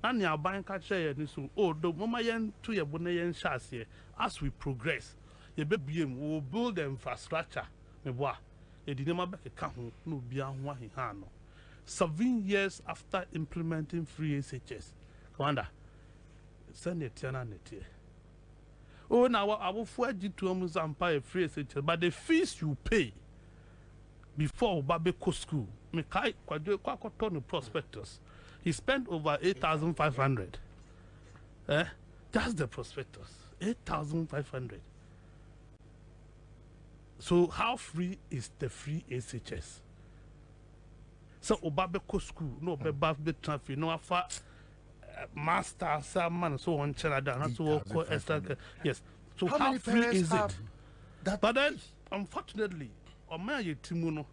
Na ni aban ka che ni so oh do mama yen to ye bone yen shas ye. As we progress, ye be biem we will build the infrastructure. Me boa. E di nema be ka ho no bia ho aheha no. 7 years after implementing free SHS. Commander, send it na netie. Oh, now I will forward to Zampa free SHS, but the fees you pay before Babeko school, Mekai Kwakoton prospectus, he spent over 8,500. That's the prospectus, 8,500. So how free is the free SHS? So Obabeko school, no be traffic, no afa master, man, so on Canada, so yes. So how free is it? But then, unfortunately, on my Timuno,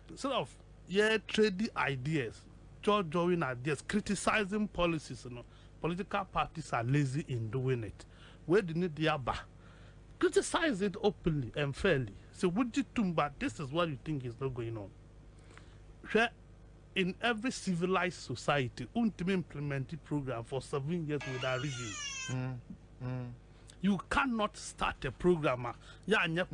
instead of yeah, trading ideas, joining ideas, criticizing policies. You know, political parties are lazy in doing it. Where do you need the abba? Criticize it openly and fairly. So, would you tumba? This is what you think is not going on. Where in every civilized society, implemented program for 7 years without review. You cannot start a program.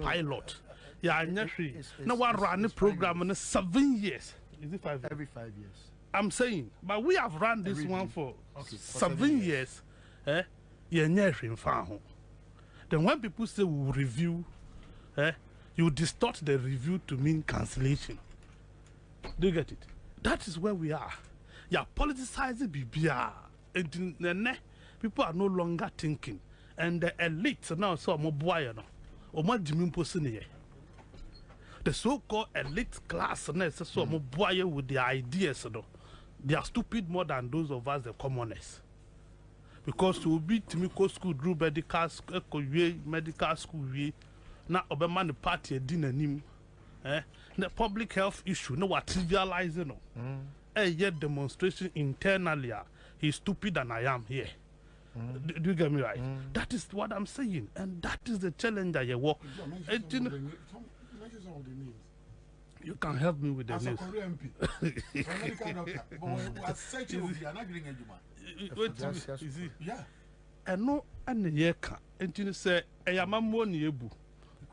Pilot. Now we run a program in 7 years. Is it 5 years? Every 5 years. I'm saying, but we have run this one for 7 years. Then when people say we will review, you distort the review to mean cancellation. Do you get it? That is where we are. Yeah, politicizing BBR. People are no longer thinking. And the elites now so more boy no. The so-called elite class so more boy with their ideas no. They are stupid more than those of us the commoners. Because to be Timiko school drew medical school now Obama the party dinner nim. The public health issue no what trivializing no. Yet demonstration internally he's stupid than I am here. Do you get me right? That is what I'm saying, and that is the challenge that you walk. You can help me with the names. And no, and the year can. And you say, I am a money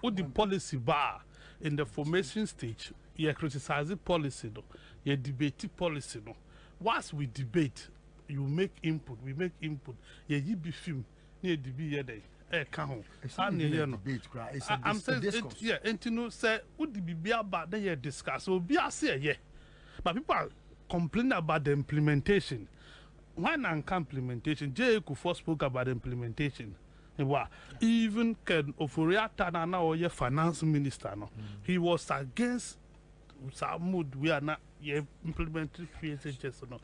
with the policy bar in the formation stage. You criticize the policy, no. You debate policy, no. Once we debate, you make input, we make input. You be film near the be day. I'm saying, yeah, and you know, say, would be about the year discuss? So be a say, yeah. But people are complaining about the implementation. Why not implementation? Jay Kufuor spoke about implementation. Even Ken Ofuria Tanana or your finance minister, no, he was against some mood. We are not implementing PSHS, no.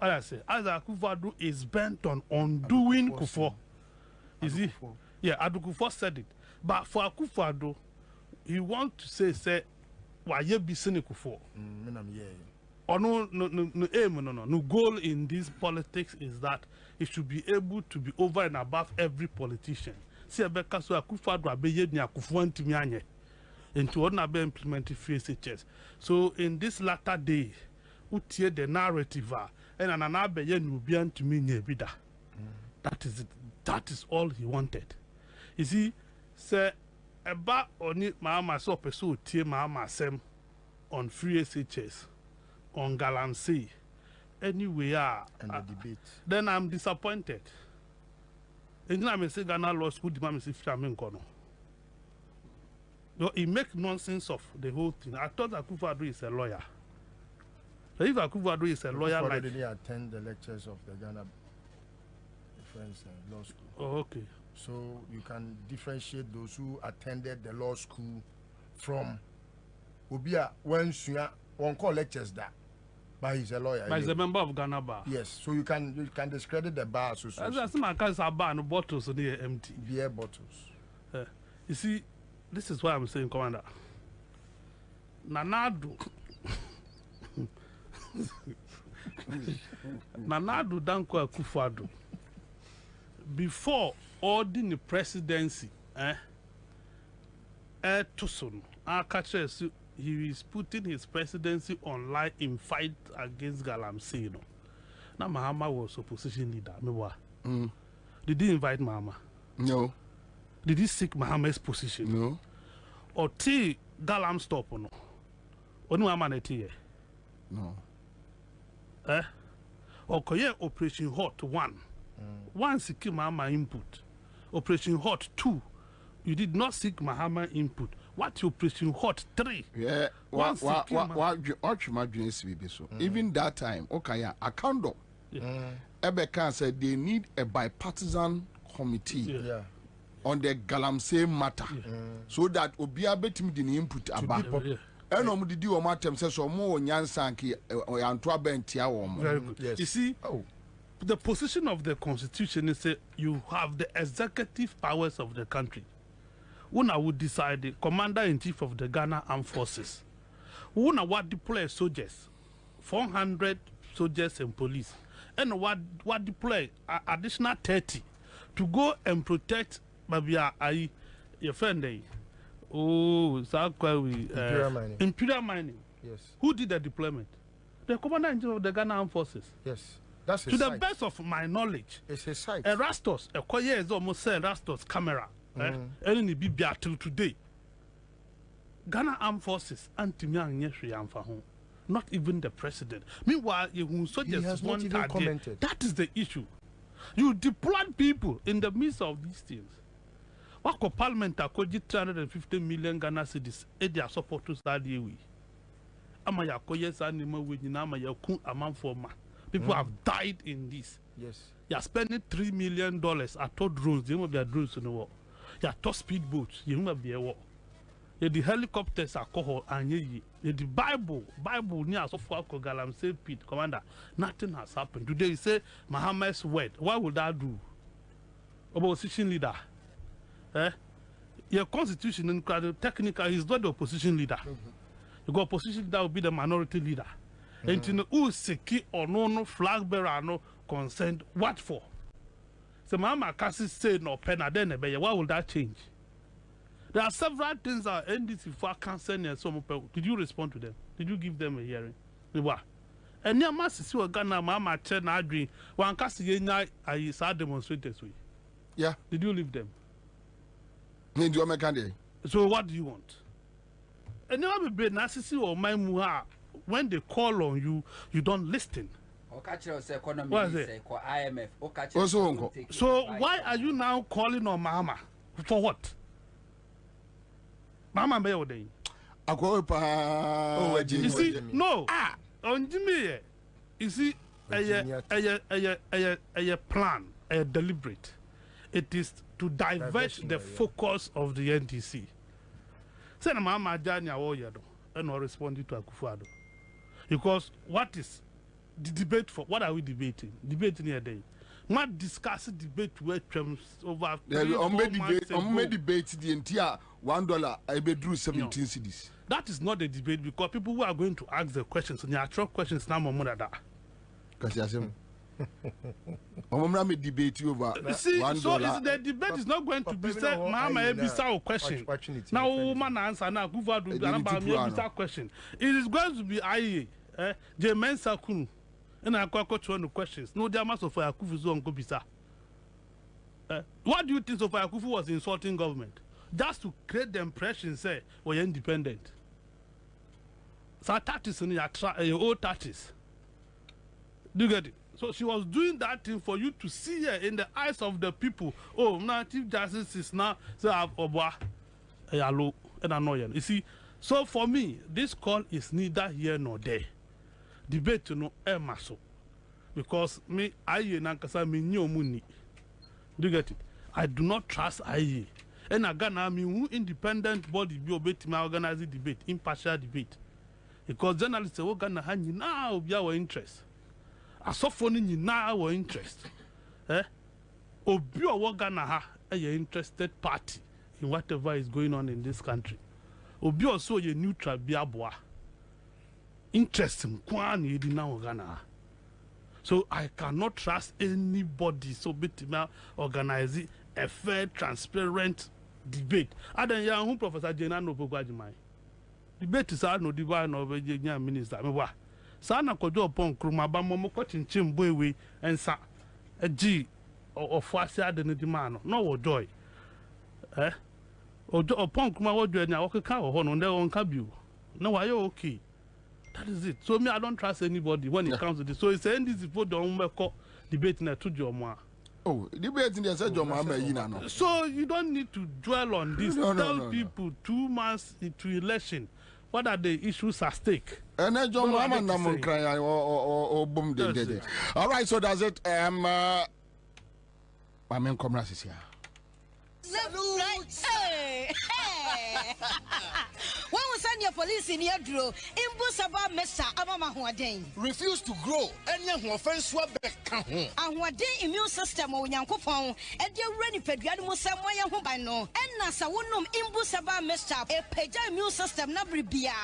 But I say, as Akufo-Addo is bent on undoing Kufuor. Is he? Yeah, Kufuor said it. But for Akufo-Addo, he wants to say, why you be seeing Kufuor? Or no aim, no goal in this politics is that it should be able to be over and above every politician. See, Abeka so Akufo-Addo abeye ni Akufo ntimi anye. Into what na be implemented FSHS. So in this latter day, utie the narrative and an abeye ni obi ntimi nye bida. That is it. That is all he wanted. You see, say eba oni mama so peso tie mama sem on free SHS, on galamsey, anyway and the debate. Then I'm disappointed. And then I say Ghana Law School demand me Flamin Kono. No, he make nonsense of the whole thing. I thought Akufo-Addo is a lawyer. So if Akufo-Addo is a lawyer, like didn't attend the lectures of the Ghana law school. Oh, okay. So you can differentiate those who attended the law school from Obia when one call lectures that, but he's a lawyer. But he's a member of Ghana Bar. Yes, so you can discredit the bar association. That's my case. I bar and bottles on the empty. Beer bottles. You see, this is why I'm saying, Commander. Nanadu. Nanadu Danko Akufo-Addo. Before ordering the presidency, Tucson, he is putting his presidency online in fight against galamsey. Now Mahama was opposition leader. Did he invite Mahama? No. Did he seek Mahama's position? No. Or T Galam stop or no? Only Mahama no. Or Koye Operation Hot 1. One, seek Mahama input. Operation Hot 2, you did not seek Mahama input. What Operation Hot 3? Yeah, what my dreams be so. Even that time, okay, Akando. Ebeka said they need a bipartisan committee on the galamsey matter so that Obia betim the input about. And did you matter says so more Nyansanki or Antoa Bentia or very good. Yes. You see, the position of the constitution is that you have the executive powers of the country. Una would decide the commander-in-chief of the Ghana Armed Forces. Who na what deploy soldiers, 400 soldiers and police, and what deploy additional 30 to go and protect Babia Ai, your friend. Oh, Imperial mining. Yes. Who did the deployment? The commander of the Ghana Armed Forces. Yes. That's to the best of my knowledge. It's a site. Erastus, a choir is almost Erastus camera. And in the till today. Ghana Armed Forces anti-Myang Yesri, not even the president. Meanwhile, you suggest one that commented. That is the issue. You deploy people in the midst of these things. What parliament are called 350 million Ghana cedis, they are support to start the way. Amaya koyes animal with Namaya kun amount for ma. People have died in this. Yes. You are spending $3 million at all drones. You must be drones in the war. You are top speedboats. You must be a war. The helicopters are called and the Bible near so far galamsey pit commander. Nothing has happened. Today you say Muhammad's word. What would that do? Opposition leader. Your constitution and technical is not the opposition leader. You got opposition leader will be the minority leader. And you know who secure or no flag bearer no consent. What for? So Mama Cassie said no pen then what will that change? There are several things that NDC for concern and some people. Did you respond to them? Did you give them a hearing? What? And near Massy Ghana Mama Chen Adri, one Cassie night I saw demonstrators with. Yeah. Did you leave them? So what do you want? And never be Nassisi or my muha when they call on you, you don't listen. What is it? So why are you now calling on Mama? For what? Mama be odey. You see, no. On Jimmy, you see, a plan, a deliberate. It is to divert the focus of the NDC. Say Mama Janya Oyado and not responding to Akufo-Addo. Because what is the debate for? What are we debating? Debating here day. Not discussing debate where terms over. Debate the entire $1 I bedrew 17 cedis. That is not a debate because people who are going to ask the questions and the actual questions now more than that. Because you debate over see, so the debate is not going to be said, Mama Ebisa question. Now, woman answer now, Kuva question. It is going to be IE, Jemen Sakun, and I got one questions. No, there must of Akufu's own Gobisa. What do you think of Akufu was insulting government? Just to create the impression, say, we're independent. So, that is in your old tactics. Do you get it? So she was doing that thing for you to see her in the eyes of the people. Oh, now Chief Justice is now say Obwa hello and annoying. You see, so for me, this call is neither here nor there. Debate no maso. Because me aye nankasa me nyomuni. Do you get it? I do not trust aye. And again, I mean, independent body be obeyed my organizing debate, impartial debate. Because journalists say, "Oh, Ghana hand now be our interest." Asofoni nyina our interest. Obi owo Ghana ha a interested party in whatever is going on in this country. Obi also a neutral biaboa. Interest in kwan yedi na Ghana. So I cannot trust anybody so bitima organizing a fair, transparent debate. Adan ya hu Professor Jena no Pogwajimai. Debate is no divine no Virginia minister. Me Sana kojo upon krumaba momo kochinchim boywe ensa g ofwase adenedi man no joy ojo upon kruma wojo nya wokeka ho no nde wonka biu na why okay. That is it. So me I don't trust anybody when it comes to this. So it's saying this for the debate na to Joma. Oh, debate in the Joma no. So you don't need to dwell on this. Tell people 2 months into election. What are the issues at stake? And then John Maman cry or boom did. All right, so does it my main comrades is here. Hey. When we send your police in Yadro, Imbusaba Mesa, Amama Huaden. Refuse to grow, any offense swab back. And what day immune system or Yankopon, and you're ready for Yanimu Samoya Hubano, and Nasa Wunum Imbusaba Mesa, a Peja immune system Nabribia,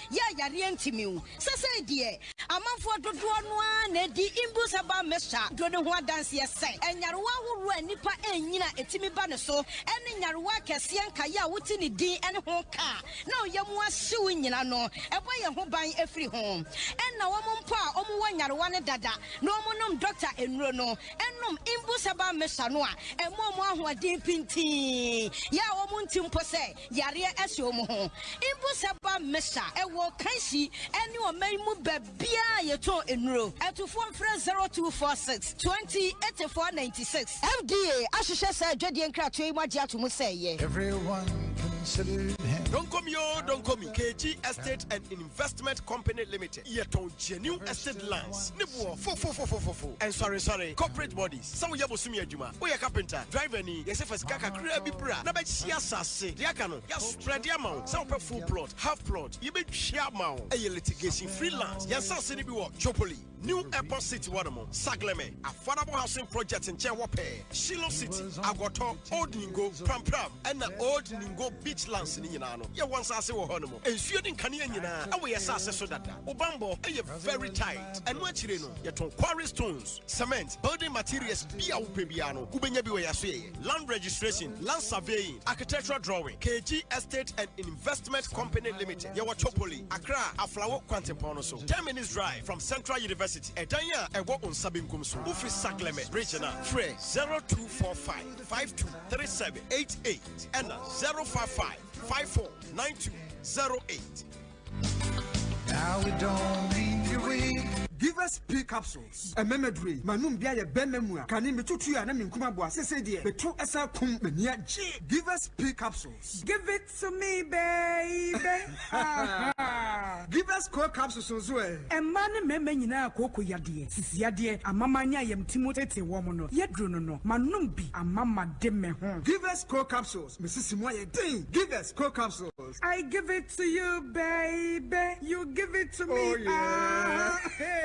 Ya Yarientimu, Sasa dear, a month for the one, Nedi Imbusaba Mesa, Dodua dance yes, and Yarua who ran Nipa and Yina Etimi Banaso, and in Yarwaka Siankaya, Wutini D and Honka. No, Yamwa suing Yano, and why you buying every home. And now Ompa, Omuan Yarwana Dada, no monum doctor and Rono, and Num Imbusaba Mesanoa, and Momo who are deep in tea. Ya Omuntim Pose, Yaria Esomo, Imbusaba Mesa, and walk Kaisi, and you may move Bia Yato in row, and to 0246 20 8496. FDA, Ashisha said, Jedi and Cratry, what Jatu say. Everyone considered him. Don't come KG Estate and Investment Company Limited. Yeton genuine estate lands. Nibu fo. And sorry. Corporate bodies. Some yabo sumi adwuma. Oya carpenter, driver ni. Yese fasika kakra bi bra. Na be chia sase. Diaka no. Ya spread the amount. Some pe full plot, half plot. You be share amount. Eye litigation freelance. Ya sase ni bi wo Chopoli. New Airport City Wadamo, Sagleme, affordable housing projects in Chewape, Shilo City, Agoto, Old Ningo, Pram, and the Old Ningo Beach lands in Yanano. Ya once I say Honomo, and shooting Kanyana, and we assess so that Obambo, are very tight, and what you know, yet on quarry stones, cement, building materials, Bia Upebiano, Kubenyabi, land registration, land surveying, architectural drawing, KG Estate and Investment Company Limited, Yawachopoli, Accra, a flower quantum ponoso, 10 minutes drive from Central University. Edanya ewo on Sabinkum so Ufi Sagleme regional Frey 0245 523788 and 055 549208. Now we don't leave you weak. Give us P capsules. A memory. Manum bia bememua. Kani metutu ya na minkuma bo asese de. Betu asa kum menia G. Give us P capsules. Give it to me, baby. Give us core capsules as well. E man meme nyina akoko yade. Sisi yade amamanya yem timotete wo mo no. Yedro no. Manum bi amama de me ho. Give us core capsules. Mrs. Moye ding. Give us core capsules. I give it to you, baby. You give it to me. Oh yeah.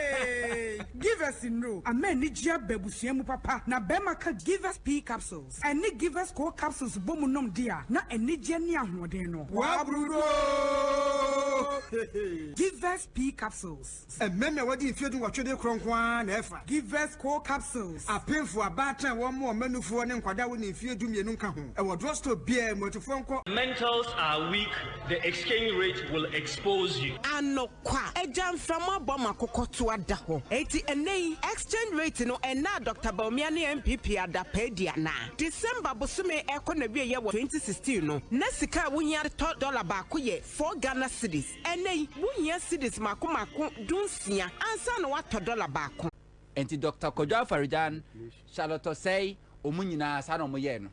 Hey, give us in row. A man need ya bebusiemu papa. Na bemaka give us P capsules. And ni give us core capsules bomunum dia. Na eni jeni ahwodeno. Wabrudo. Give us P capsules. A meme wadi if you do what you do kronkwan efa. Give us core capsules. A painful a batter one more menu for an kwada when if you do me nunca home. I will draw to beer motifonko. Mentals are weak. The exchange rate will expose you. Ano kwa. Ejam from a bomb to Adaho. 80 and exchange rate no and now Dr. Baumiani MPP at the Pediana. December Bosume Economy year 2016 no. Nesika wunya $1 bakuye 4 Ghana cedis. And nay wunya cedis makumaku dunsia ansa no $1 baku. Enti Dr. Kojo Farijan Charlotte say omunyina sa no moye no.